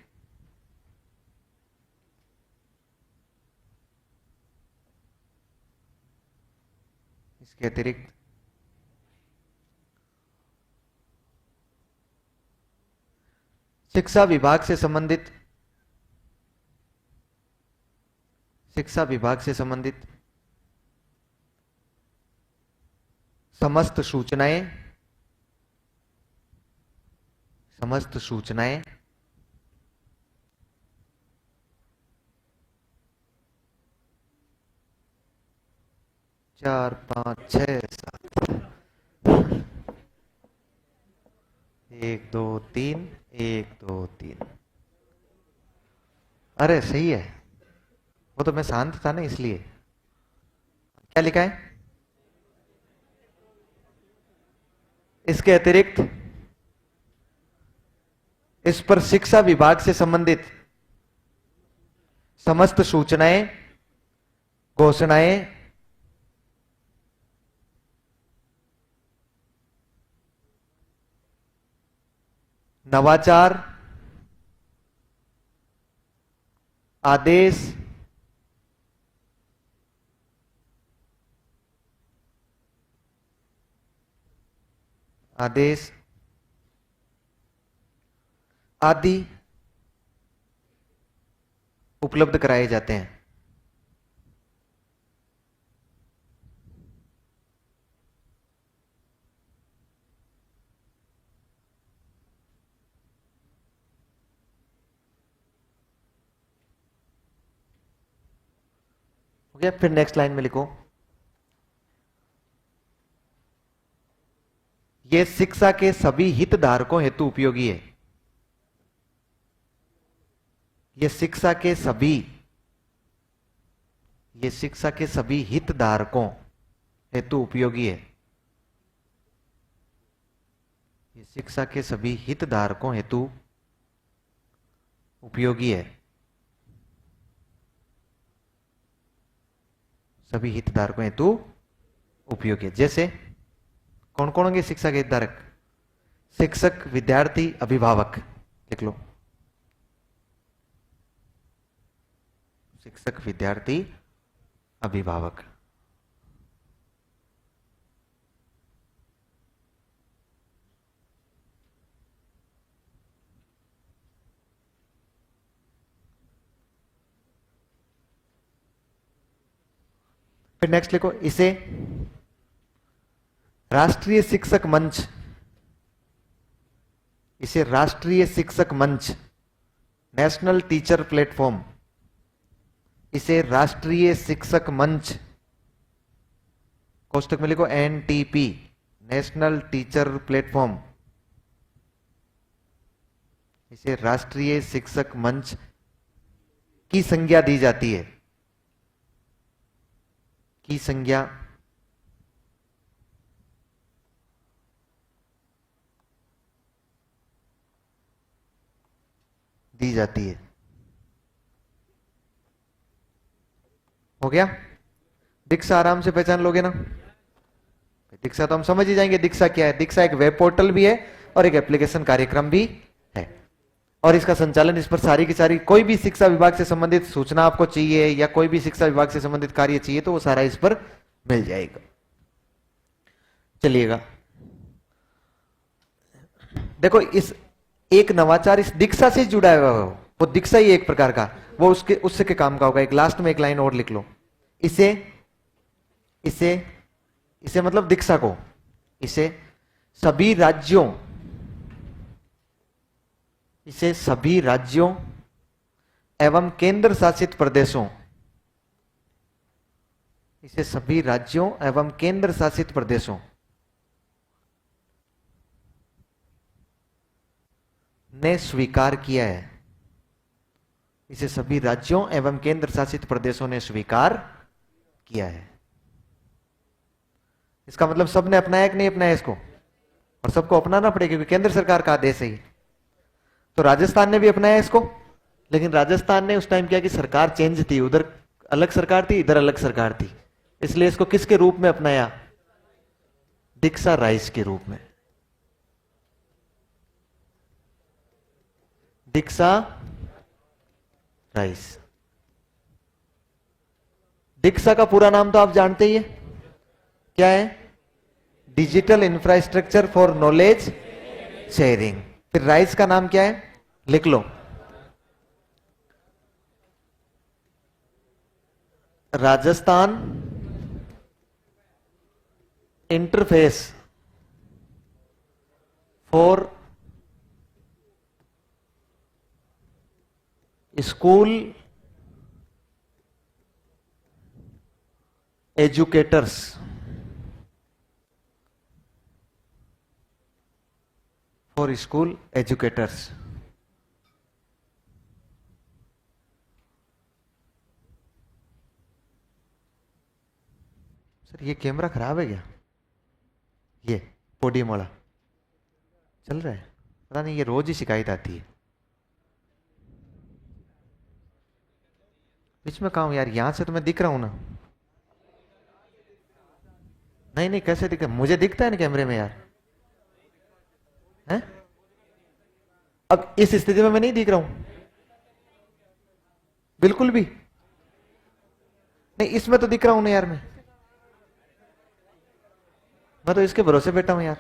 इसके अतिरिक्त शिक्षा विभाग से संबंधित शिक्षा विभाग से संबंधित समस्त सूचनाएं, समस्त सूचनाएं चार पांच छह सात, एक दो तीन, एक दो तीन। अरे सही है, वो तो मैं शांत था ना इसलिए। क्या लिखा है? इसके अतिरिक्त इस पर शिक्षा विभाग से संबंधित समस्त सूचनाएं, घोषणाएं, नवाचार, आदेश, आदेश आदि उपलब्ध कराए जाते हैं। हो गया? फिर नेक्स्ट लाइन में लिखो, यह शिक्षा के सभी हितधारकों हेतु उपयोगी है। यह शिक्षा के सभी, यह शिक्षा के सभी हितधारकों हेतु उपयोगी है। यह शिक्षा के सभी हितधारकों हेतु उपयोगी है। सभी हितधारकों हेतु उपयोगी है। जैसे कौन कौन होंगे शिक्षा के हितधारक? शिक्षक, विद्यार्थी, अभिभावक। लिख लो, शिक्षक, विद्यार्थी, अभिभावक। फिर नेक्स्ट लिखो, इसे राष्ट्रीय शिक्षक मंच, इसे राष्ट्रीय शिक्षक मंच, नेशनल टीचर प्लेटफॉर्म, इसे राष्ट्रीय शिक्षक मंच, कोष्टक में लिखो एनटीपी, नेशनल टीचर प्लेटफॉर्म, इसे राष्ट्रीय शिक्षक मंच की संज्ञा दी जाती है। की संज्ञा दी जाती है। हो गया? दीक्षा आराम से पहचान लोगे ना? दीक्षा तो हम समझ ही जाएंगे दीक्षा क्या है। दीक्षा एक वेब पोर्टल भी है और एक एप्लीकेशन कार्यक्रम भी है, और इसका संचालन, इस पर सारी की सारी कोई भी शिक्षा विभाग से संबंधित सूचना आपको चाहिए या कोई भी शिक्षा विभाग से संबंधित कार्य चाहिए तो वो सारा इस पर मिल जाएगा। चलिएगा, देखो इस एक नवाचार इस दीक्षा से जुड़ा हुआ हो, वो दीक्षा ही एक प्रकार का, वो उसके उससे के काम का होगा। एक लास्ट में एक लाइन और लिख लो, इसे इसे इसे मतलब दीक्षा को, इसे सभी राज्यों, इसे सभी राज्यों एवं केंद्र शासित प्रदेशों, इसे सभी राज्यों एवं केंद्र शासित प्रदेशों ने स्वीकार किया है। इसे सभी राज्यों एवं केंद्र शासित प्रदेशों ने स्वीकार किया है। इसका मतलब सबने अपनाया कि नहीं अपनाया इसको? और सबको अपनाना पड़ेगा क्योंकि केंद्र सरकार का आदेश है। तो राजस्थान ने भी अपनाया इसको, लेकिन राजस्थान ने उस टाइम क्या कि सरकार चेंज थी, उधर अलग सरकार थी, इधर अलग सरकार थी, इसलिए इसको किसके रूप में अपनाया? दीक्षा राइस के रूप में। दीक्षा राइस। दीक्षा का पूरा नाम तो आप जानते ही है, क्या है? Digital infrastructure for knowledge sharing. फिर राइस का नाम क्या है? लिख लो, Rajasthan interface for school educators. For school educators. Sir ये कैमरा खराब है क्या? ये पोडियम वाला चल रहा है? पता नहीं, ये रोज ही शिकायत आती है। बीच में कहा हूं यार, यहां से तो मैं दिख रहा हूं ना। नहीं नहीं, कैसे दिखता? मुझे दिखता है ना कैमरे में यार। है? अब इस स्थिति में मैं नहीं दिख रहा हूं बिल्कुल भी नहीं। इसमें तो दिख रहा हूं ना यार। मैं तो इसके भरोसे बैठा हूं यार।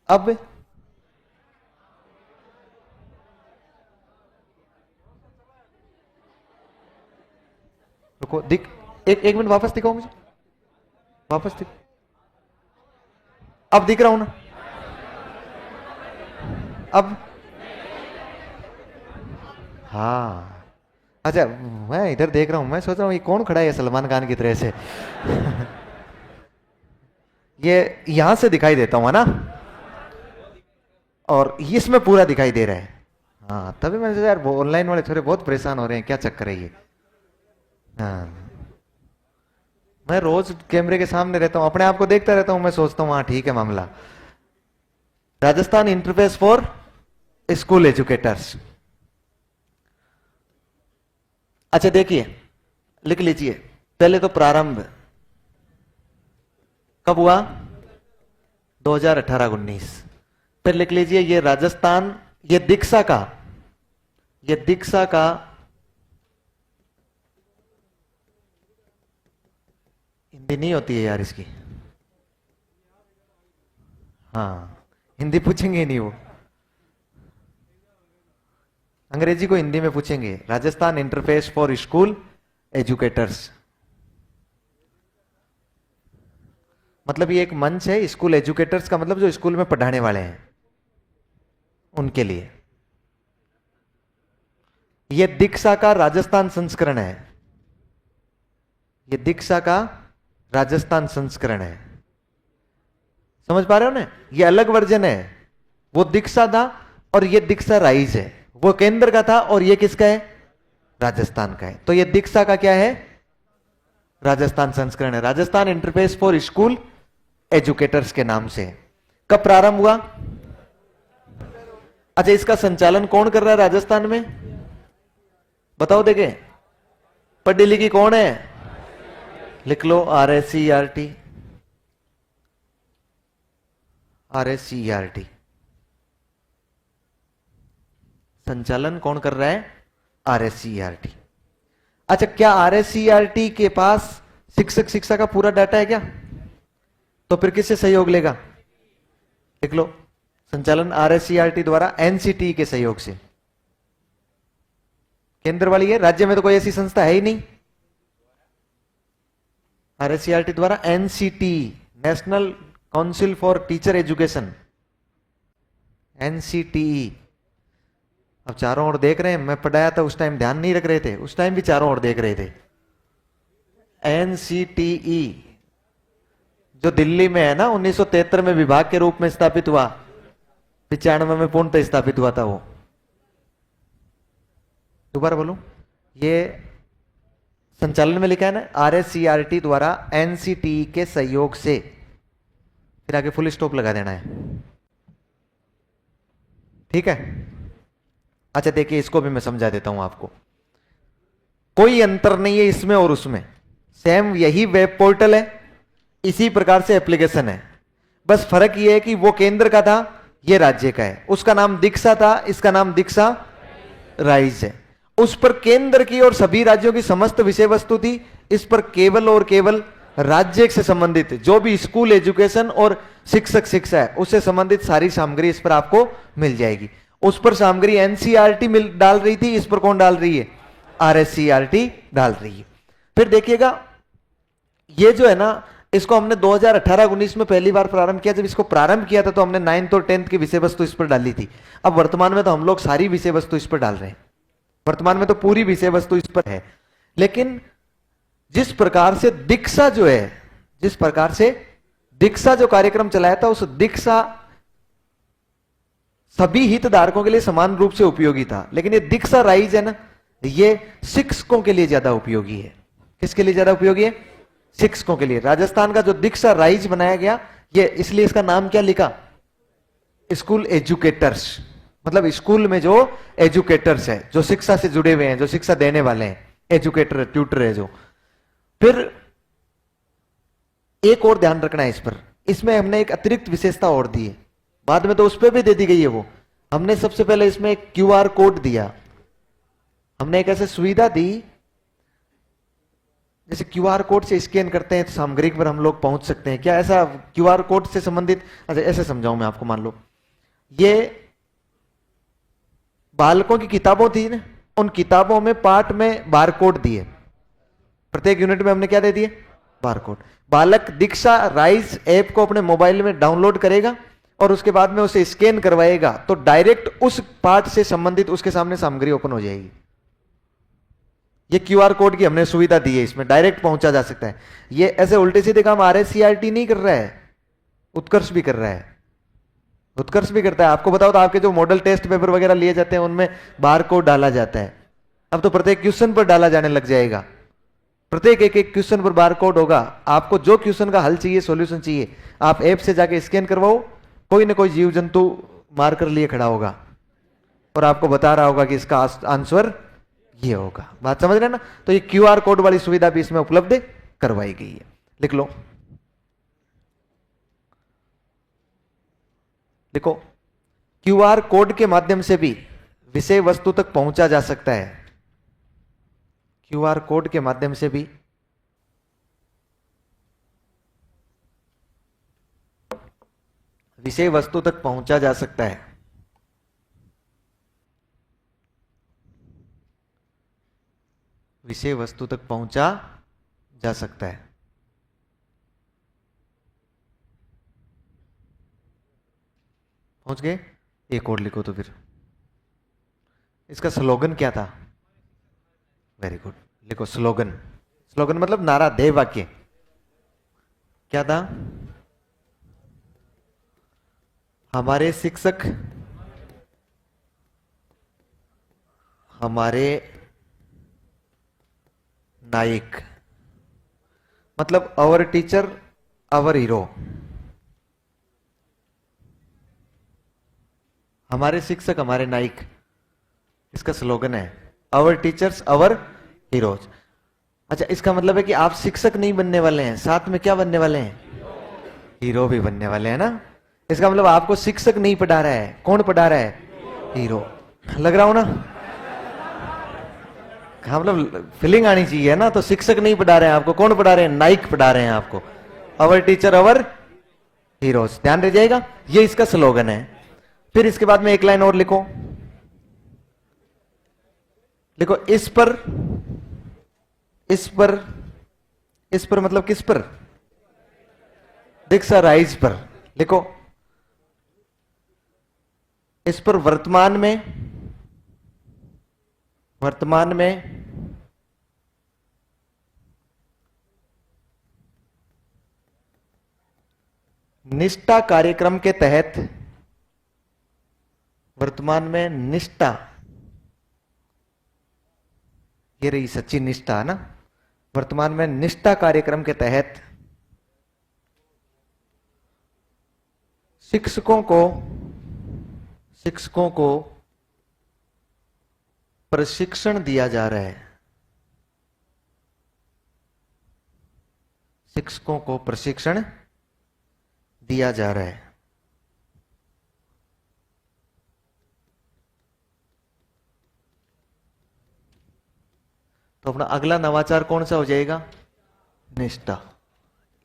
अब रुको, दिख एक मिनट, वापस दिखाओ मुझे, वापस दिख। अब दिख रहा हूं ना? अब हाँ, अच्छा मैं इधर देख रहा हूं, मैं सोच रहा हूं ये कौन खड़ा है सलमान खान की तरह से। ये यहां से दिखाई देता हूं, है ना? और इसमें पूरा दिखाई दे रहा है। हाँ, तभी मैंने सोचा यार वो ऑनलाइन वाले थोड़े बहुत परेशान हो रहे हैं, क्या चक्कर है ये। हाँ, मैं रोज कैमरे के सामने रहता हूं, अपने आप को देखता रहता हूं, मैं सोचता हूं हाँ ठीक है मामला। Rajasthan interface for school educators. अच्छा देखिए, लिख लीजिए। पहले तो प्रारंभ कब हुआ? 2018-19। फिर लिख लीजिए ये राजस्थान, ये दीक्षा का हिंदी नहीं होती है यार इसकी। हाँ, हिंदी पूछेंगे नहीं वो, अंग्रेजी को हिंदी में पूछेंगे। Rajasthan interface for school educators, मतलब ये एक मंच है। स्कूल एजुकेटर्स का मतलब जो स्कूल में पढ़ाने वाले हैं उनके लिए। ये दीक्षा का राजस्थान संस्करण है। ये दीक्षा का राजस्थान संस्करण है, समझ पा रहे हो ना? ये अलग वर्जन है। वो दीक्षा था और ये दीक्षा राइज है। वो केंद्र का था और ये किसका है? राजस्थान का है। तो ये दीक्षा का क्या है? राजस्थान संस्करण है। Rajasthan interface for school educators के नाम से। कब प्रारंभ हुआ? अच्छा, इसका संचालन कौन कर रहा है राजस्थान में? बताओ देखे, पढ़ी लिखी कौन है? लिख लो, RSCERT। RSCERT संचालन कौन कर रहा है? RSCERT। अच्छा, क्या RSCERT के पास शिक्षक शिक्षा का पूरा डाटा है क्या? तो फिर किससे सहयोग लेगा? देख लो, संचालन RSCERT द्वारा NCT के सहयोग से। केंद्र वाली है, राज्य में तो कोई ऐसी संस्था है ही नहीं। RSCERT द्वारा NCT, national council for teacher education, NCTE। अब चारों ओर देख रहे हैं, मैं पढ़ाया था उस टाइम ध्यान नहीं रख रहे थे, उस टाइम भी चारों ओर देख रहे थे। NCTE जो दिल्ली में है ना, 1973 में विभाग के रूप में स्थापित हुआ, 95 में पूर्णतः स्थापित हुआ था वो। दोबारा बोलूं, ये संचालन में लिखा है ना RSCERT द्वारा NCTE के सहयोग से, फिर आगे फुल स्टॉप लगा देना है, ठीक है? अच्छा देखिए, इसको भी मैं समझा देता हूं आपको। कोई अंतर नहीं है इसमें और उसमें, सेम यही वेब पोर्टल है, इसी प्रकार से एप्लीकेशन है। बस फर्क यह है कि वो केंद्र का था, ये राज्य का है। उसका नाम दीक्षा था, इसका नाम दीक्षा राइज है। उस पर केंद्र की और सभी राज्यों की समस्त विषय वस्तु थी। इस पर केवल और केवल राज्य से संबंधित जो भी स्कूल एजुकेशन और शिक्षक शिक्षा है उससे संबंधित सारी सामग्री इस पर आपको मिल जाएगी। उस पर सामग्री NCERT डाल रही थी, इस पर कौन डाल रही है? RSCERT डाल रही है। फिर देखिएगा ये जो है ना, इसको हमने 2018-19 में पहली बार प्रारंभ किया। जब इसको प्रारंभ किया था तो हमने 9th और 10th की विषय वस्तु इस पर डाली थी। अब वर्तमान में तो हम लोग सारी विषय वस्तु इस पर डाल रहे हैं। वर्तमान में तो पूरी विषय वस्तु इस पर है। लेकिन जिस प्रकार से दीक्षा जो है, जिस प्रकार से दीक्षा जो कार्यक्रम चलाया था, उस दीक्षा सभी हितधारकों के लिए समान रूप से उपयोगी था। लेकिन ये दीक्षा राइज है ना, ये शिक्षकों के लिए ज्यादा उपयोगी है। किसके लिए ज्यादा उपयोगी है? शिक्षकों के लिए। राजस्थान का जो दीक्षा राइज बनाया गया, ये इसलिए इसका नाम क्या लिखा? School educators. मतलब स्कूल में जो एजुकेटर्स है, जो शिक्षा से जुड़े हुए हैं, जो शिक्षा देने वाले हैं, एजुकेटर ट्यूटर है जो। फिर एक और ध्यान रखना है इस पर, इसमें हमने एक अतिरिक्त विशेषता और दी है, बाद में तो उस पर भी दे दी गई है। वो हमने सबसे पहले इसमें एक QR कोड दिया। हमने एक ऐसी सुविधा दी, जैसे QR कोड से स्कैन करते हैं तो सामग्री पर हम लोग पहुंच सकते हैं। क्या ऐसा QR कोड से संबंधित? अच्छा ऐसे समझाऊं मैं आपको। मान लो ये बालकों की किताबों थी ना, उन किताबों में पार्ट में बारकोड दिए। प्रत्येक यूनिट में हमने क्या दे दिए? बारकोड। बालक दीक्षा राइज ऐप को अपने मोबाइल में डाउनलोड करेगा और उसके बाद में उसे स्कैन करवाएगा तो डायरेक्ट उस पार्ट से संबंधित उसके सामने सामग्री ओपन हो जाएगी। ये QR कोड की हमने सुविधा दी है, इसमें डायरेक्ट पहुंचा जा सकता है। ये ऐसे उल्टे सीधे काम RSCERT नहीं कर रहा है, उत्कर्ष भी कर रहा है। उत्कर्ष भी करता है। आपको बताओ तो आपके जो मॉडल टेस्ट पेपर वगैरह लिए जाते हैं उनमें बारकोड डाला जाता है। अब तो प्रत्येक क्वेश्चन पर डाला जाने लग जाएगा। प्रत्येक एक एक क्वेश्चन पर बारकोड होगा। आपको जो क्वेश्चन का हल चाहिए, सॉल्यूशन चाहिए, आप ऐप से जाके स्कैन करवाओ, कोई ना कोई जीव जंतु मार्कर लिए खड़ा होगा और आपको बता रहा होगा कि इसका आंसर ये होगा। बात समझ रहे ना? तो ये QR कोड वाली सुविधा भी इसमें उपलब्ध करवाई गई है। लिख लो, देखो QR कोड के माध्यम से भी विषय वस्तु तक पहुंचा जा सकता है। QR कोड के माध्यम से भी विषय वस्तु तक पहुंचा जा सकता है। विषय वस्तु तक पहुंचा जा सकता है। पहुंच गए? एक और लिखो तो फिर। इसका स्लोगन क्या था? वेरी गुड, लिखो स्लोगन। स्लोगन मतलब नारा, ध्येय वाक्य। क्या था? हमारे शिक्षक हमारे नायक। मतलब आवर टीचर आवर हीरो। हमारे शिक्षक हमारे नायक, इसका स्लोगन है। Our teachers our heroes. अच्छा, इसका मतलब है कि आप शिक्षक नहीं बनने वाले हैं, साथ में क्या बनने वाले हैं? हीरो भी बनने वाले हैं ना। इसका मतलब आपको शिक्षक नहीं पढ़ा रहा है, कौन पढ़ा रहा है? हीरो। लग रहा हो ना? हाँ, मतलब फीलिंग आनी चाहिए ना। तो शिक्षक नहीं पढ़ा रहे हैं आपको, कौन पढ़ा रहे हैं? नाइक पढ़ा रहे हैं आपको। अवर टीचर अवर हीरोज, ध्यान रह जाएगा। ये इसका स्लोगन है। फिर इसके बाद में एक लाइन और लिखो। लिखो इस पर, इस पर, इस पर मतलब किस पर? दीक्षा राइज पर। लिखो इस पर वर्तमान में, वर्तमान में निष्ठा कार्यक्रम के तहत, वर्तमान में निष्ठा, ये रही सच्ची निष्ठा ना। वर्तमान में निष्ठा कार्यक्रम के तहत शिक्षकों को प्रशिक्षण दिया जा रहा है। शिक्षकों को प्रशिक्षण दिया जा रहा है। तो अपना अगला नवाचार कौन सा हो जाएगा? निष्ठा।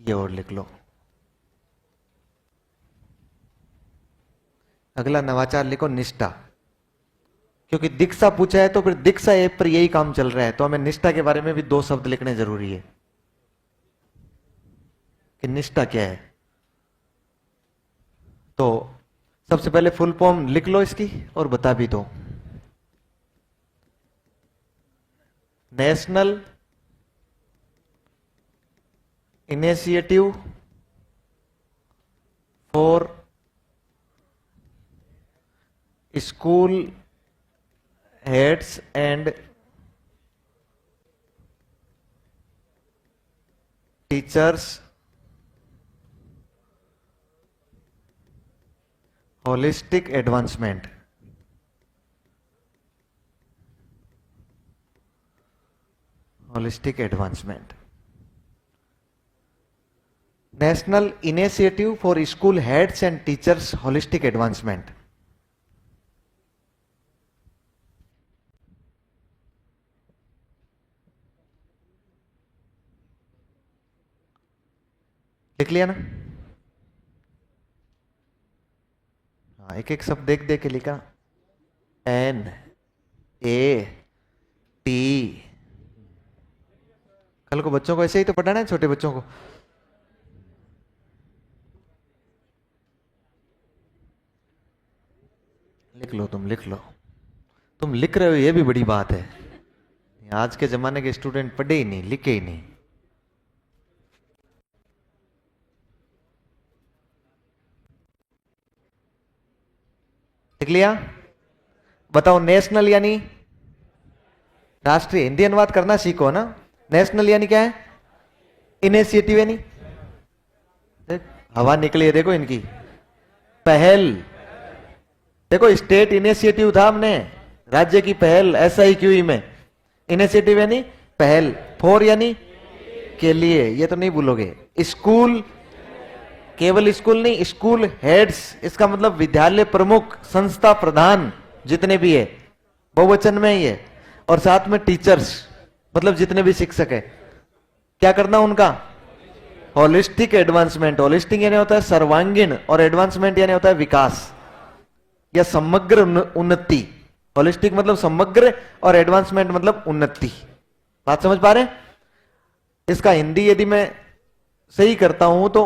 ये और लिख लो। अगला नवाचार लिखो निष्ठा। क्योंकि दीक्षा पूछा है तो फिर दीक्षा ऐप पर यही काम चल रहा है, तो हमें निष्ठा के बारे में भी 2 शब्द लिखने जरूरी है कि निष्ठा क्या है। तो सबसे पहले फुल फॉर्म लिख लो इसकी और बता भी दो। National initiative for school heads and teachers holistic advancement. Holistic advancement. National initiative for school heads and teachers holistic advancement. लिख लिया ना? हाँ, एक एक शब्द देख देख के लिखा। N A T. कल को बच्चों को ऐसे ही तो पढ़ाना है, छोटे बच्चों को। लिख लो, तुम लिख लो। तुम लिख रहे हो ये भी बड़ी बात है। आज के जमाने के स्टूडेंट पढ़े ही नहीं, लिखे ही नहीं। लिख लिया? बताओ, नेशनल यानी राष्ट्रीय। हिंदी अनुवाद करना सीखो ना। नेशनल यानी क्या है? इनिशिएटिव यानी हवा निकली है देखो इनकी। पहल। देखो, स्टेट इनिशिएटिव था हमने, राज्य की पहल SIQE में। इनिशिएटिव यानी पहल, फॉर यानी के लिए, ये तो नहीं भूलोगे। स्कूल, केवल स्कूल नहीं, स्कूल हेड्स, इसका मतलब विद्यालय प्रमुख, संस्था प्रधान जितने भी है, बहुवचन में ही है। और साथ में टीचर्स, मतलब जितने भी शिक्षक है, क्या करना उनका? Holistic advancement. होलिस्टिक यानी होता है सर्वांगीण, और एडवांसमेंट यानी होता है विकास या समग्र उन्नति। होलिस्टिक मतलब समग्र और एडवांसमेंट मतलब उन्नति। बात समझ पा रहे? इसका हिंदी यदि मैं सही करता हूं तो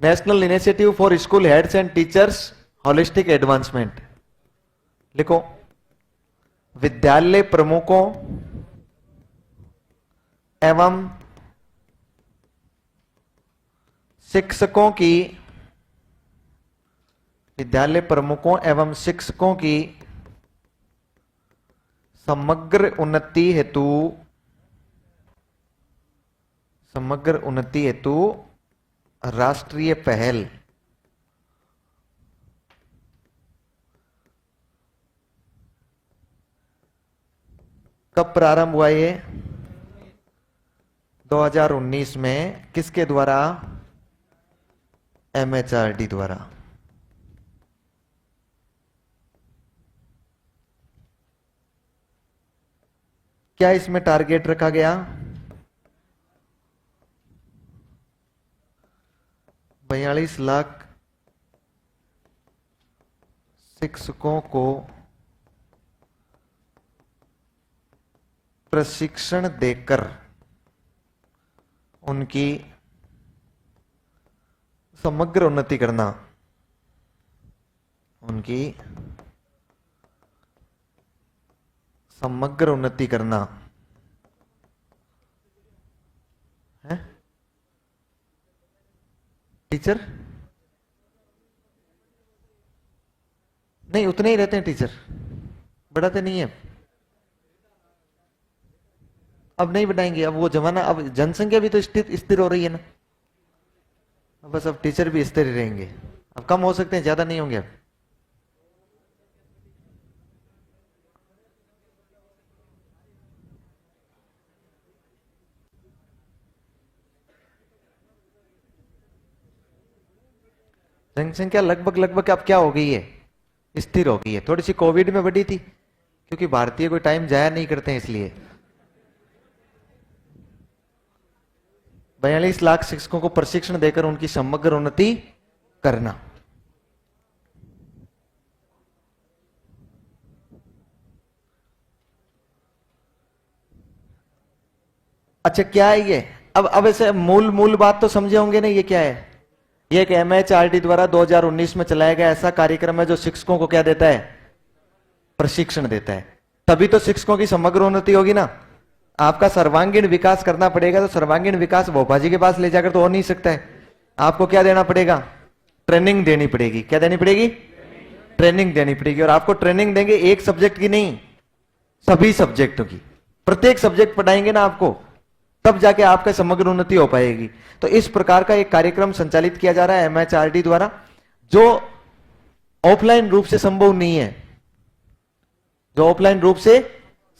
national initiative for school heads and teachers holistic advancement. लिखो, विद्यालय प्रमुखों एवं शिक्षकों की, विद्यालय प्रमुखों एवं शिक्षकों की समग्र उन्नति हेतु, समग्र उन्नति हेतु राष्ट्रीय पहल। कब प्रारंभ हुआ ये? 2019 में। किसके द्वारा? MHRD द्वारा। क्या इसमें टारगेट रखा गया? 42 लाख शिक्षकों को प्रशिक्षण देकर उनकी समग्र उन्नति करना, उनकी समग्र उन्नति करना है। टीचर नहीं, उतने ही रहते हैं टीचर, बढ़ाते नहीं है। अब नहीं बढ़ाएंगे, अब वो जमाना, अब जनसंख्या भी तो स्थिर हो रही है ना। अब बस अब टीचर भी स्थिर ही रहेंगे। अब कम हो सकते हैं, ज्यादा नहीं होंगे अब। जनसंख्या लगभग लगभग अब क्या हो गई है? स्थिर हो गई है। थोड़ी सी कोविड में बढ़ी थी, क्योंकि भारतीय कोई टाइम जाया नहीं करते हैं इसलिए। 42 लाख शिक्षकों को प्रशिक्षण देकर उनकी समग्र उन्नति करना। अच्छा क्या है ये? अब ऐसे मूल मूल बात तो समझे होंगे ना, ये क्या है? ये एक MHRD द्वारा 2019 में चलाया गया ऐसा कार्यक्रम है जो शिक्षकों को क्या देता है? प्रशिक्षण देता है। तभी तो शिक्षकों की समग्र उन्नति होगी ना। आपका सर्वांगीण विकास करना पड़ेगा, तो सर्वांगीण विकास भोपाजी के पास ले जाकर तो हो नहीं सकता है। आपको क्या देना पड़ेगा? ट्रेनिंग देनी पड़ेगी। क्या देनी पड़ेगी? ट्रेनिंग देनी पड़ेगी। और आपको ट्रेनिंग देंगे एक सब्जेक्ट की नहीं, सभी सब्जेक्टों की। प्रत्येक सब्जेक्ट पढ़ाएंगे ना आपको, तब जाके आपका समग्र उन्नति हो पाएगी। तो इस प्रकार का एक कार्यक्रम संचालित किया जा रहा है MHRD द्वारा, जो ऑफलाइन रूप से संभव नहीं है, जो ऑफलाइन रूप से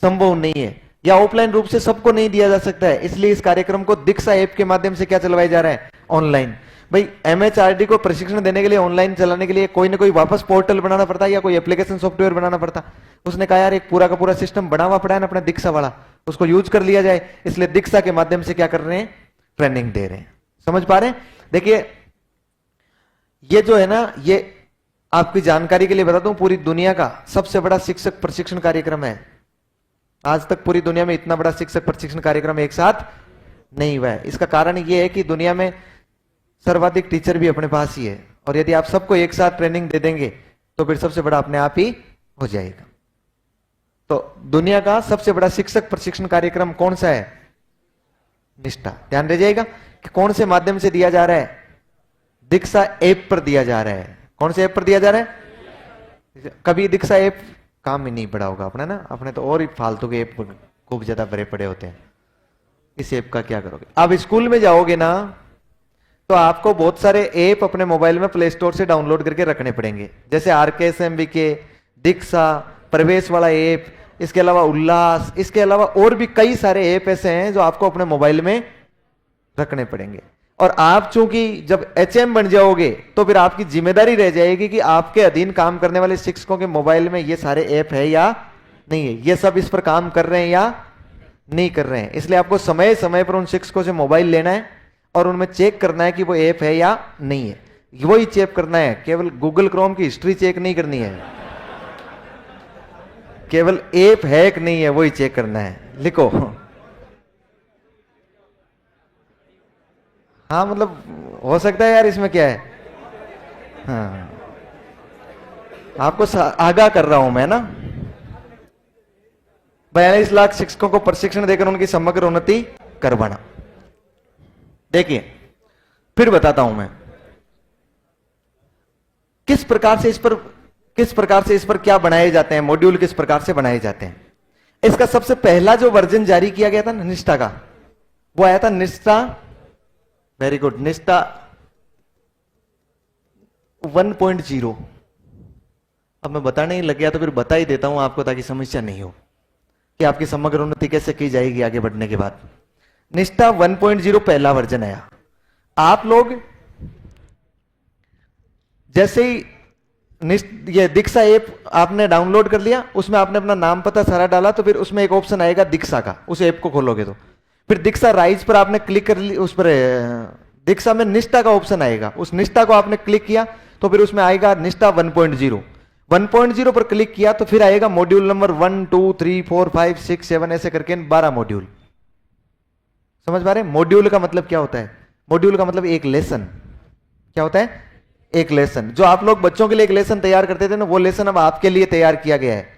संभव नहीं है, या ऑफलाइन रूप से सबको नहीं दिया जा सकता है। इसलिए इस कार्यक्रम को दीक्षा ऐप के माध्यम से क्या चलवाया जा रहा है? ऑनलाइन। भाई MHRD को प्रशिक्षण देने के लिए, ऑनलाइन चलाने के लिए कोई ना कोई वापस पोर्टल बनाना पड़ता है या कोई एप्लीकेशन सॉफ्टवेयर बनाना पड़ता। उसने कहा यार एक पूरा का पूरा सिस्टम बना हुआ पड़ा है ना अपना दीक्षा वाला, उसको यूज कर लिया जाए। इसलिए दीक्षा के माध्यम से क्या कर रहे हैं? ट्रेनिंग दे रहे हैं। समझ पा रहे हैं? देखिए ये जो है ना, ये आपकी जानकारी के लिए बता दूं, पूरी दुनिया का सबसे बड़ा शिक्षक प्रशिक्षण कार्यक्रम है। आज तक पूरी दुनिया में इतना बड़ा शिक्षक प्रशिक्षण कार्यक्रम एक साथ नहीं हुआ है। इसका कारण ये है कि दुनिया में सर्वाधिक टीचर भी अपने पास ही है, और यदि आप सबको एक साथ ट्रेनिंग दे देंगे तो फिर सबसे बड़ा अपने आप ही हो जाएगा। तो दुनिया का सबसे बड़ा शिक्षक प्रशिक्षण कार्यक्रम कौन सा है? निष्ठा। ध्यान रह जाएगा कि कौन से माध्यम से दिया जा रहा है? दीक्षा ऐप पर दिया जा रहा है। कौन से ऐप पर दिया जा रहा है? कभी दीक्षा ऐप काम ही नहीं पड़ा होगा अपने ना, अपने तो और ही फालतू के ऐप खूब ज्यादा भरे पड़े होते हैं। इस ऐप का क्या करोगे? आप स्कूल में जाओगे ना, तो आपको बहुत सारे ऐप अपने मोबाइल में प्ले स्टोर से डाउनलोड करके रखने पड़ेंगे, जैसे RKSMBK, दीक्षा, प्रवेश वाला ऐप, इसके अलावा उल्लास, इसके अलावा और भी कई सारे ऐप ऐसे हैं जो आपको अपने मोबाइल में रखने पड़ेंगे। और आप चूंकि जब HM बन जाओगे तो फिर आपकी जिम्मेदारी रह जाएगी कि आपके अधीन काम करने वाले शिक्षकों के मोबाइल में ये सारे ऐप है या नहीं है, ये सब इस पर काम कर रहे हैं या नहीं कर रहे हैं। इसलिए आपको समय समय पर उन शिक्षकों से मोबाइल लेना है और उनमें चेक करना है कि वो ऐप है या नहीं है। वही चेक करना है, केवल गूगल क्रोम की हिस्ट्री चेक नहीं करनी है, केवल ऐप है कि नहीं है वही चेक करना है। लिखो। हाँ मतलब हो सकता है यार, इसमें क्या है? हाँ आपको आगाह कर रहा हूं मैं ना। 42 लाख शिक्षकों को प्रशिक्षण देकर उनकी समग्र उन्नति करवाना। देखिए फिर बताता हूं मैं किस प्रकार से इस पर क्या बनाए जाते हैं, मॉड्यूल किस प्रकार से बनाए जाते हैं। इसका सबसे पहला जो वर्जन जारी किया गया था ना निष्ठा का, वो आया था निष्ठा, वेरी गुड, निष्ठा 1.0। अब मैं बताने ही लग गया तो फिर बता ही देता हूं आपको, ताकि समस्या नहीं हो कि आपकी समग्र उन्नति कैसे की जाएगी आगे बढ़ने के बाद। निष्ठा 1.0 पहला वर्जन आया। आप लोग जैसे ही ये दीक्षा ऐप आपने डाउनलोड कर लिया, उसमें आपने अपना नाम पता सारा डाला, तो फिर उसमें एक ऑप्शन आएगा दीक्षा का। उस ऐप को खोलोगे तो फिर दीक्षा राइज पर आपने क्लिक कर ली, उस पर दीक्षा में निष्ठा का ऑप्शन आएगा, उस निष्ठा को आपने क्लिक किया तो फिर उसमें आएगा निष्ठा 1.0। 1.0 पर क्लिक किया तो फिर आएगा मॉड्यूल नंबर 1 2 3 4 5 6 7 ऐसे करके 12 मॉड्यूल। समझ पा रहे हैं? मॉड्यूल का मतलब क्या होता है? मॉड्यूल का मतलब एक लेसन। क्या होता है? एक लेसन। जो आप लोग बच्चों के लिए एक लेसन तैयार करते थे ना, वो लेसन अब आपके लिए तैयार किया गया है।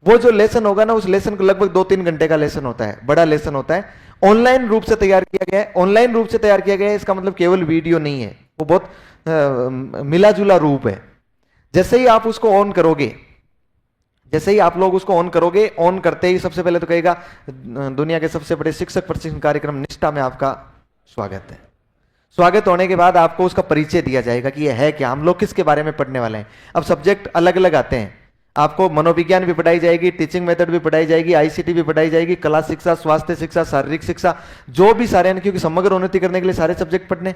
वो जो लेसन होगा ना, उस लेसन को लगभग 2-3 घंटे का लेसन होता है, बड़ा लेसन होता है, ऑनलाइन रूप से तैयार किया गया है। ऑनलाइन रूप से तैयार किया गया है इसका मतलब केवल वीडियो नहीं है, वो बहुत मिला जुला रूप है। जैसे ही आप उसको ऑन करोगे, जैसे ही आप लोग उसको ऑन करोगे, ऑन करते ही सबसे पहले तो कहेगा दुनिया के सबसे बड़े शिक्षक प्रशिक्षण कार्यक्रम निष्ठा में आपका स्वागत है। स्वागत होने के बाद आपको उसका परिचय दिया जाएगा कि यह है क्या, हम लोग किसके बारे में पढ़ने वाले हैं। अब सब्जेक्ट अलग अलग आते हैं, आपको मनोविज्ञान भी पढ़ाई जाएगी, टीचिंग मेथड भी पढ़ाई जाएगी, ICT भी पढ़ाई जाएगी, कला शिक्षा, स्वास्थ्य शिक्षा, शारीरिक शिक्षा, जो भी सारे, क्योंकि समग्र उन्नति करने के लिए सारे सब्जेक्ट पढ़ने।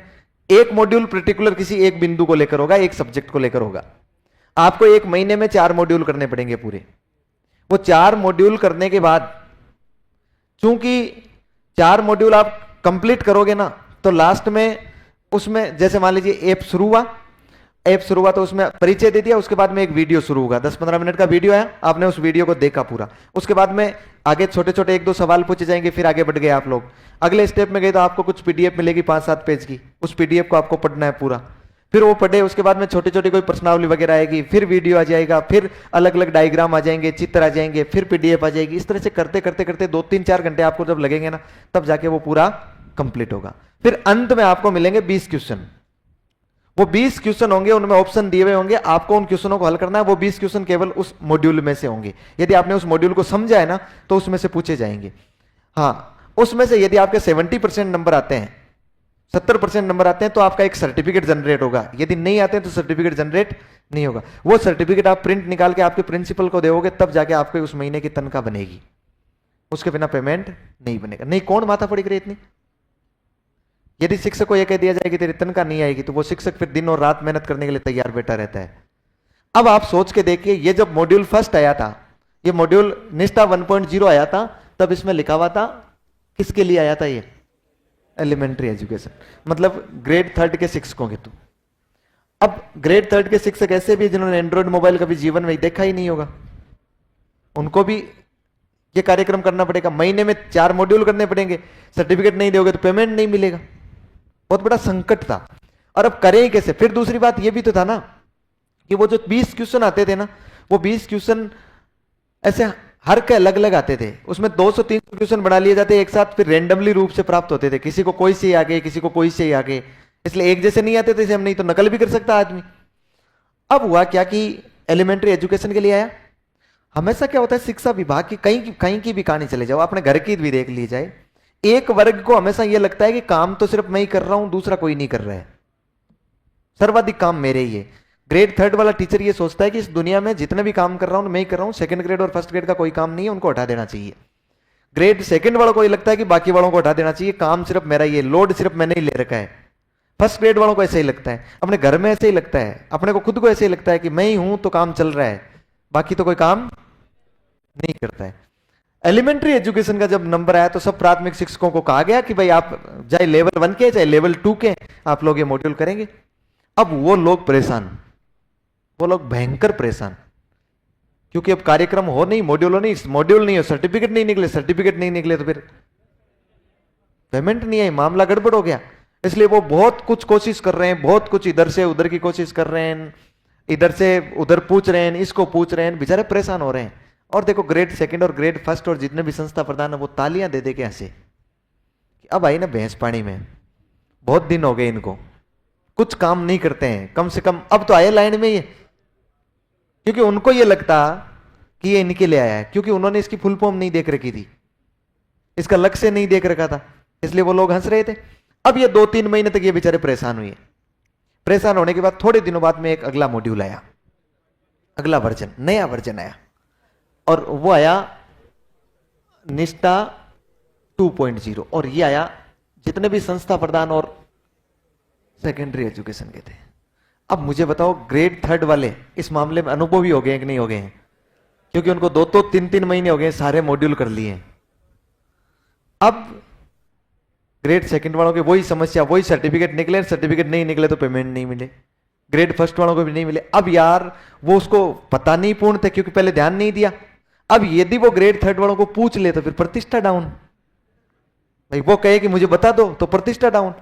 एक मॉड्यूल पर्टिकुलर किसी एक बिंदु को लेकर होगा, एक सब्जेक्ट को लेकर होगा। आपको 1 महीने में 4 मॉड्यूल करने पड़ेंगे पूरे। वो 4 मॉड्यूल करने के बाद, चूंकि 4 मॉड्यूल आप कंप्लीट करोगे ना, तो लास्ट में उसमें जैसे मान लीजिए ऐप शुरू हुआ, ऐप शुरू हुआ तो उसमें परिचय दे दिया, उसके बाद में एक वीडियो शुरू होगा, 10-15 मिनट का वीडियो आया, आपने उस वीडियो को देखा पूरा, उसके बाद में आगे छोटे छोटे 1-2 सवाल पूछे जाएंगे, फिर आगे बढ़ गए आप लोग, अगले स्टेप में गए तो आपको कुछ पीडीएफ मिलेगी 5-7 पेज की, उस पीडीएफ को आपको पढ़ना है पूरा, फिर वो पढ़े, उसके बाद में छोटी छोटी कोई प्रश्नावली वगैरह आएगी, फिर वीडियो आ जाएगा, फिर अलग अलग डायग्राम आ जाएंगे, चित्र आ जाएंगे, फिर पीडीएफ आ जाएगी, इस तरह से करते करते करते 2-3-4 घंटे आपको जब लगेंगे ना, तब जाके वो पूरा कंप्लीट होगा। फिर अंत में आपको मिलेंगे 20 क्वेश्चन, वो 20 क्वेश्चन होंगे, उनमें ऑप्शन दिए हुए होंगे, आपको उन क्वेश्चनों को हल करना है, वो 20 क्वेश्चन केवल उस मॉड्यूल में से होंगे, यदि आपने उस मॉड्यूल को समझा है ना तो उसमें से पूछे जाएंगे। हाँ, उसमें से यदि आपके 70% नंबर आते हैं, 70% नंबर आते हैं तो आपका एक सर्टिफिकेट जनरेट होगा, यदि नहीं आते हैं तो सर्टिफिकेट जनरेट नहीं होगा। वो सर्टिफिकेट आप प्रिंट निकाल के आपके प्रिंसिपल को दोगे, तब जाके आपको उस महीने की तनख्वाह बनेगी, उसके बिना पेमेंट नहीं बनेगा। नहीं, कौन माथा पड़ी करे इतनी? यदि शिक्षक को यह कह दिया जाए कि तेरी तनख्वाह नहीं आएगी, तो वो शिक्षक फिर दिन और रात मेहनत करने के लिए तैयार बैठा रहता है। अब आप सोच के देखिए, ये जब मॉड्यूल फर्स्ट आया था, ये मॉड्यूल निष्ठा 1.0 आया था, तब इसमें लिखा हुआ था किसके लिए आया था? ये एलिमेंट्री एजुकेशन, मतलब ग्रेड 3 के शिक्षकों के। तो अब ग्रेड 3 के शिक्षक ऐसे भी जिन्होंने एंड्रॉइड मोबाइल कभी जीवन में देखा ही नहीं होगा, उनको भी ये कार्यक्रम करना पड़ेगा, महीने में 4 मॉड्यूल करने पड़ेंगे, सर्टिफिकेट नहीं दोगे तो पेमेंट नहीं मिलेगा। बहुत बड़ा संकट था। और अब करें कैसे? फिर दूसरी बात ये भी तो था ना कि वो जो 20 क्वेश्चन आते थे ना, वो 20 क्वेश्चन ऐसे हर के अलग अलग आते थे, उसमें 200-300 क्वेश्चन बना लिए जाते एक साथ, फिर रेंडमली रूप से प्राप्त होते थे, किसी को कोई से आगे, किसी को कोई से आगे, इसलिए एक जैसे नहीं आते थे, हम नहीं तो नकल भी कर सकता आदमी। अब हुआ क्या कि एलिमेंट्री एजुकेशन के लिए आया। हमेशा क्या होता है, शिक्षा विभाग की कहीं की भी कहानी चले जाओ, अपने घर की भी देख ली जाए, एक वर्ग को हमेशा यह लगता है कि काम तो सिर्फ मैं ही कर रहा हूं, दूसरा कोई नहीं कर रहा है, सर्वाधिक काम मेरे ही है। ग्रेड 3 वाला टीचर ये सोचता है कि इस दुनिया में जितने भी काम कर रहा हूं मैं ही कर रहा हूं, सेकंड ग्रेड और फर्स्ट ग्रेड का कोई काम नहीं है, उनको हटा देना चाहिए। ग्रेड सेकंड वालों को ये लगता है कि बाकी वालों को हटा देना चाहिए, काम सिर्फ मेरा ही है, लोड सिर्फ मैंने ही ले रखा है। फर्स्ट ग्रेड वालों को ऐसे ही लगता है, अपने घर में ऐसे ही लगता है, अपने को खुद को ऐसे ही लगता है कि मैं ही हूं तो काम चल रहा है, बाकी तो कोई काम नहीं करता है। एलिमेंट्री एजुकेशन का जब नंबर आया तो सब प्राथमिक शिक्षकों को कहा गया कि भाई आप चाहे लेवल 1 के चाहे लेवल 2 के आप लोग ये मॉड्यूल करेंगे। अब वो लोग परेशान, वो लोग भयंकर परेशान, क्योंकि अब कार्यक्रम हो नहीं, मॉड्यूल नहीं हो, सर्टिफिकेट नहीं निकले तो फिर पेमेंट नहीं आई, मामला गड़बड़ हो गया। इसलिए वो बहुत कुछ कोशिश कर रहे हैं, बहुत कुछ इधर से उधर की कोशिश कर रहे हैं, इधर से उधर पूछ रहे हैं, इसको पूछ रहे हैं, बेचारे परेशान हो रहे हैं। और देखो ग्रेड 2 और ग्रेड 1 और जितने भी संस्था प्रधान है वो तालियां दे दे के हंसे, अब आई ना भैंस पानी में, बहुत दिन हो गए इनको, कुछ काम नहीं करते हैं, कम से कम अब तो आए लाइन में ये, क्योंकि उनको ये लगता कि ये इनके लिए आया है, क्योंकि उन्होंने इसकी फुल फॉर्म नहीं देख रखी थी, इसका लक्ष्य नहीं देख रखा था, इसलिए वो लोग हंस रहे थे। अब ये 2-3 महीने तक ये बेचारे परेशान हुए। परेशान होने के बाद थोड़े दिनों बाद में एक अगला मॉड्यूल आया, अगला वर्जन, नया वर्जन आया, और वो आया निष्ठा 2.0, और ये आया जितने भी संस्था प्रधान और सेकेंडरी एजुकेशन के थे। अब मुझे बताओ ग्रेड 3 वाले इस मामले में अनुभवी हो गए कि नहीं हो गए हैं? क्योंकि उनको 2-3 महीने हो गए, सारे मॉड्यूल कर लिए। अब ग्रेड 2 वालों की वही समस्या, वही सर्टिफिकेट निकले, सर्टिफिकेट नहीं निकले तो पेमेंट नहीं मिले, ग्रेड 1 वालों को भी नहीं मिले। अब यार वो उसको पता नहीं पूर्ण थे, क्योंकि पहले ध्यान नहीं दिया। अब यदि वो ग्रेड 3 वालों को पूछ ले तो फिर प्रतिष्ठा डाउन, भाई वो कहे कि मुझे बता दो तो प्रतिष्ठा डाउन।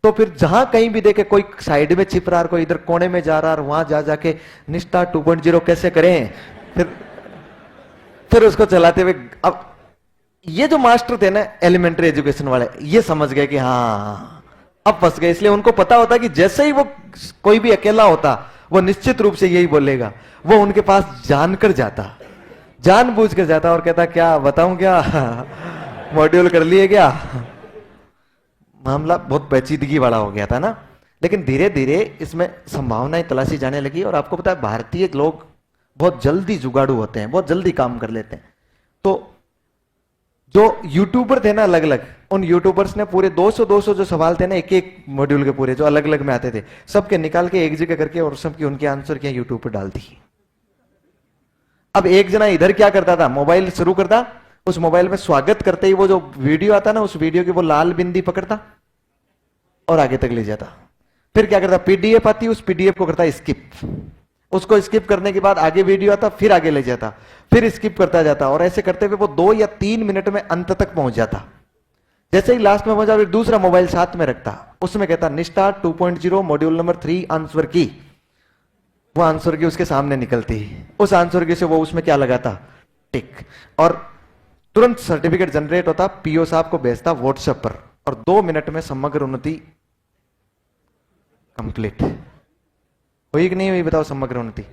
तो फिर जहां कहीं भी देखे कोई साइड में छिप रहा, कोई इधर कोने में जा रहा, वहां जा जाके निष्ठा 2.0 कैसे करें, फिर उसको चलाते हुए। अब ये जो मास्टर थे ना एलिमेंट्री एजुकेशन वाले, ये समझ गए कि हाँ अब फंस गए, इसलिए उनको पता होता कि जैसे ही वो कोई भी अकेला होता वो निश्चित रूप से यही बोलेगा, वो उनके पास जानकर जाता, जानबूझ कर जाता और कहता क्या बताऊं, क्या मॉड्यूल कर लिए क्या। मामला बहुत पेचीदगी वाला हो गया था ना। लेकिन धीरे धीरे इसमें संभावनाएं तलाशी जाने लगी, और आपको पता है भारतीय लोग बहुत जल्दी जुगाड़ू होते हैं, बहुत जल्दी काम कर लेते हैं। तो जो यूट्यूबर थे ना अलग अलग, उन यूट्यूबर्स ने पूरे 200 जो सवाल थे ना एक मॉड्यूल के पूरे जो अलग अलग में आते थे, सबके निकाल के एक जगह करके और सबके उनके आंसर क्या यूट्यूब पर डाल दी। अब एक जना इधर क्या करता था, मोबाइल शुरू करता, उस मोबाइल में स्वागत करते ही वो जो वीडियो आता ना, उस वीडियो की वो लाल बिंदी पकड़ता और आगे तक ले जाता। फिर क्या करता, पीडीएफ आती, उस पीडीएफ को करता स्किप, उसको स्किप करने के बाद आगे वीडियो आता, फिर आगे ले जाता, फिर स्किप करता जाता, और ऐसे करते हुए वो 2 या 3 मिनट में अंत तक पहुंच जाता। जैसे ही लास्ट में पहुंचा, फिर दूसरा मोबाइल साथ में रखता, उसमें कहता निष्ठा 2.0 मॉड्यूल नंबर 3 आंसर की। वो आंसर की उसके सामने निकलती, उस आंसर की से वो उसमें क्या लगाता, टिक, और तुरंत सर्टिफिकेट जनरेट होता, पीओ साहब को भेजता व्हाट्सएप पर, और 2 मिनट में समग्र उन्नति कंप्लीट हुई कि नहीं हुई, बताओ। समग्र उन्नति,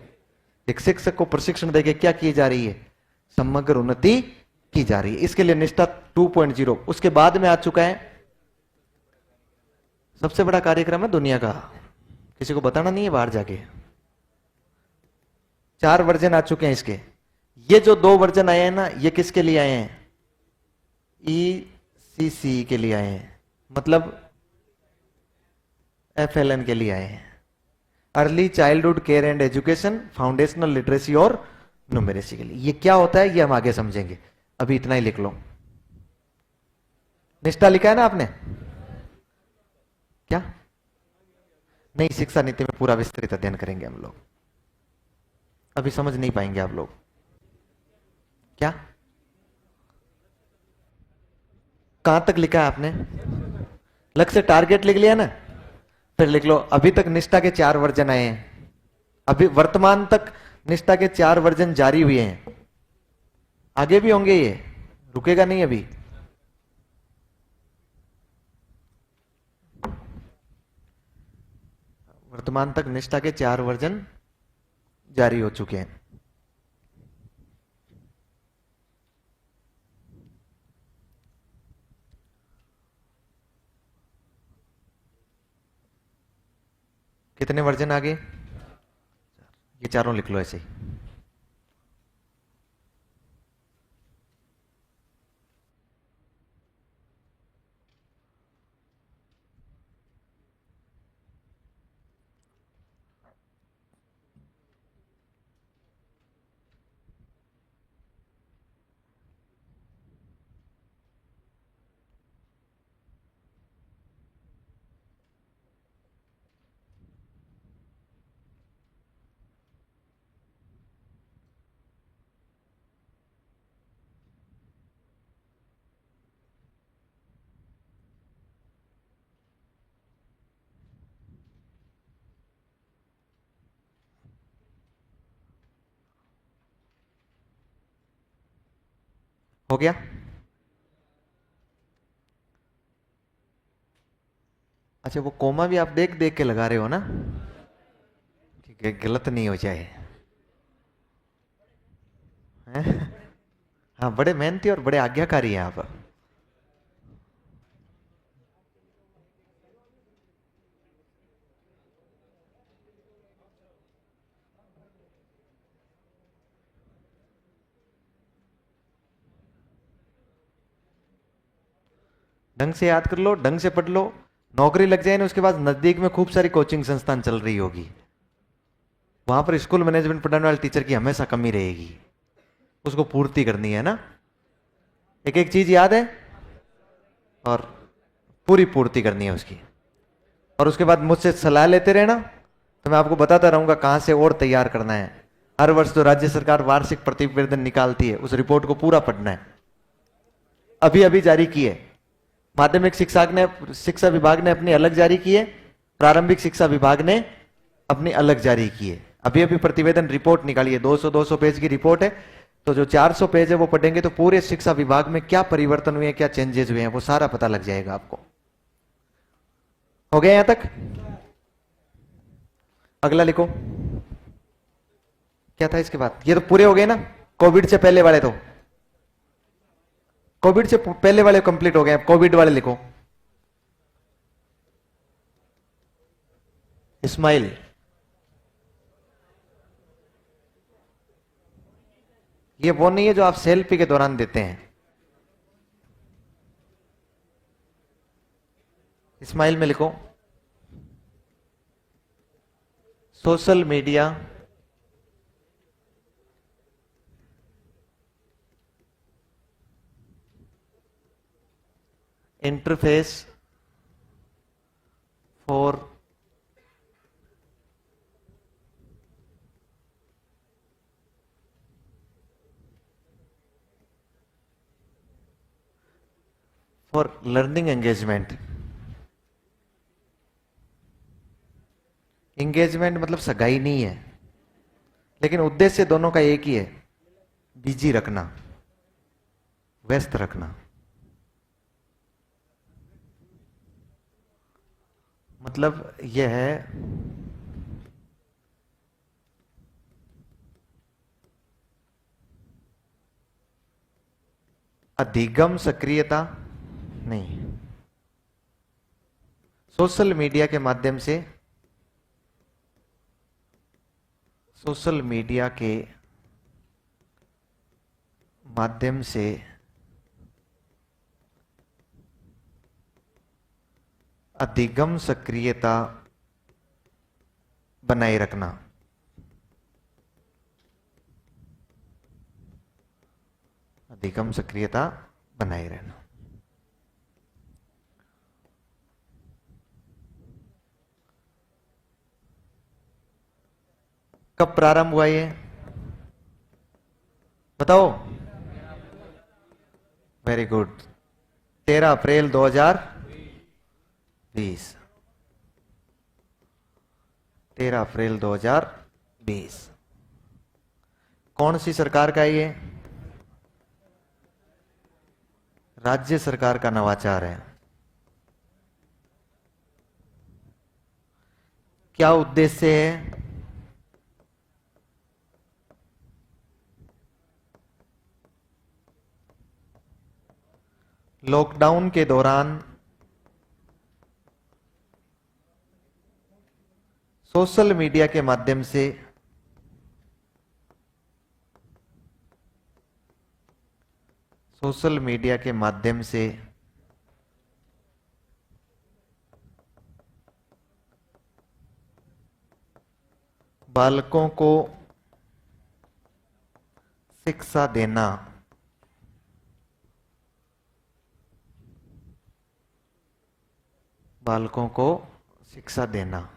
एक शिक्षक को प्रशिक्षण देके क्या की जा रही है, समग्र उन्नति की जा रही है। इसके लिए निष्ठा 2.0 उसके बाद में आ चुका है, सबसे बड़ा कार्यक्रम है दुनिया का, किसी को बताना नहीं है बाहर जाके। 4 वर्जन आ चुके हैं इसके। ये जो 2 वर्जन आए हैं ना, ये किसके लिए आए हैं, ईसीसी के लिए आए हैं, मतलब एफएलएन के लिए आए हैं, early childhood care and education foundational literacy और न्यूमेरेसी के लिए। ये क्या होता है ये हम आगे समझेंगे, अभी इतना ही लिख लो। निष्ठा लिखा है ना आपने, क्या नहीं, शिक्षा नीति में पूरा विस्तृत अध्ययन करेंगे हम लोग, अभी समझ नहीं पाएंगे आप लोग। क्या, कहां तक लिखा है आपने, लक्ष्य टारगेट लिख लिया ना, फिर लिख लो अभी तक निष्ठा के 4 वर्जन आए हैं, अभी वर्तमान तक निष्ठा के 4 वर्जन जारी हुए हैं, आगे भी होंगे, ये रुकेगा नहीं अभी। वर्तमान तक निष्ठा के 4 वर्जन जारी हो चुके हैं। कितने वर्जन आगे, ये चारों लिख लो ऐसे ही। हो गया, अच्छा वो कोमा भी आप देख देख के लगा रहे हो ना, कि गलत नहीं हो जाए, हैं? हाँ, बड़े मेहनती और बड़े आज्ञाकारी हैं आप। ढंग से याद कर लो, ढंग से पढ़ लो, नौकरी लग जाए ना उसके बाद नजदीक में खूब सारी कोचिंग संस्थान चल रही होगी, वहां पर स्कूल मैनेजमेंट पढ़ाने वाले टीचर की हमेशा कमी रहेगी, उसको पूर्ति करनी है ना, एक एक चीज याद है और पूरी पूर्ति करनी है उसकी, और उसके बाद मुझसे सलाह लेते रहना, तो मैं आपको बताता रहूंगा कहां से और तैयार करना है। हर वर्ष तो राज्य सरकार वार्षिक प्रतिवेदन निकालती है, उस रिपोर्ट को पूरा पढ़ना है, अभी अभी जारी की है, माध्यमिक शिक्षा विभाग ने अपनी अलग जारी की है, प्रारंभिक शिक्षा विभाग ने अपनी अलग जारी की है, अभी अभी प्रतिवेदन रिपोर्ट निकाली है, 200 पेज की रिपोर्ट है, तो जो 400 पेज है वो पढ़ेंगे तो पूरे शिक्षा विभाग में क्या परिवर्तन हुए हैं, क्या चेंजेस हुए हैं, वो सारा पता लग जाएगा आपको। हो गया यहां तक, अगला लिखो, क्या था इसके बाद, ये तो पूरे हो गए ना, कोविड से पहले वाले, तो कोविड से पहले वाले कंप्लीट हो गए, अब कोविड वाले लिखो। स्माइल, ये वो नहीं है जो आप सेल्फी के दौरान देते हैं, स्माइल में लिखो social media interface for for learning engagement. Engagement मतलब सगाई नहीं है, लेकिन उद्देश्य दोनों का एक ही है, बिजी रखना, व्यस्त रखना। मतलब यह है अधिगम सक्रियता नहीं। सोशल मीडिया के माध्यम से, सोशल मीडिया के माध्यम से अधिगम सक्रियता बनाए रखना। अधिगम सक्रियता बनाए रहना। कब प्रारंभ हुआ ये बताओ? वेरी गुड, 13 अप्रैल 2020। 13 अप्रैल 2020। कौन सी सरकार का ये? राज्य सरकार का नवाचार है। क्या उद्देश्य है? लॉकडाउन के दौरान सोशल मीडिया के माध्यम से बालकों को शिक्षा देना। बालकों को शिक्षा देना।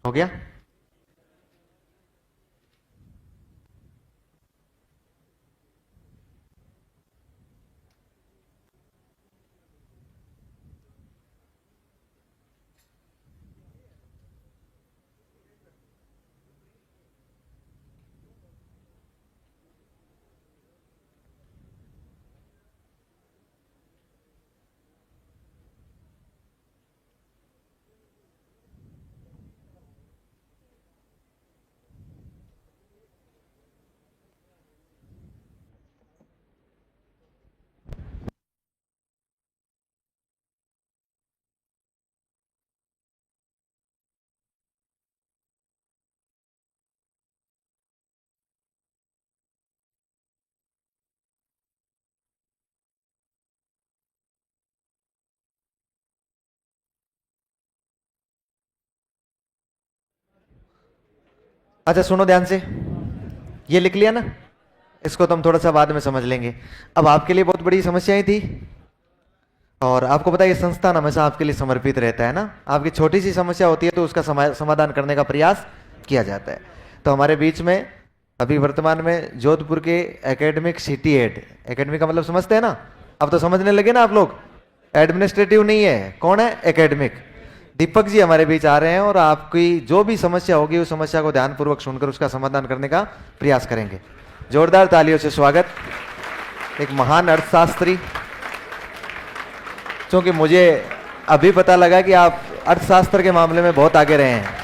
हो गया? अच्छा सुनो ध्यान से, ये लिख लिया ना, इसको तो हम थोड़ा सा बाद में समझ लेंगे। अब आपके लिए बहुत बड़ी समस्याएं थी, और आपको पता है ये संस्थान हमेशा आपके लिए समर्पित रहता है ना। आपकी छोटी सी समस्या होती है तो उसका समाधान करने का प्रयास किया जाता है। तो हमारे बीच में अभी वर्तमान में जोधपुर के एकेडमिक सिटी हेड, एकेडमिक का मतलब समझते हैं ना, अब तो समझने लगे ना आप लोग, एडमिनिस्ट्रेटिव नहीं है, कौन है? एकेडमिक। दीपक जी हमारे बीच आ रहे हैं और आपकी जो भी समस्या होगी उस समस्या को ध्यानपूर्वक सुनकर उसका समाधान करने का प्रयास करेंगे। जोरदार तालियों से स्वागत। एक महान अर्थशास्त्री, क्योंकि मुझे अभी पता लगा कि आप अर्थशास्त्र के मामले में बहुत आगे रहे हैं।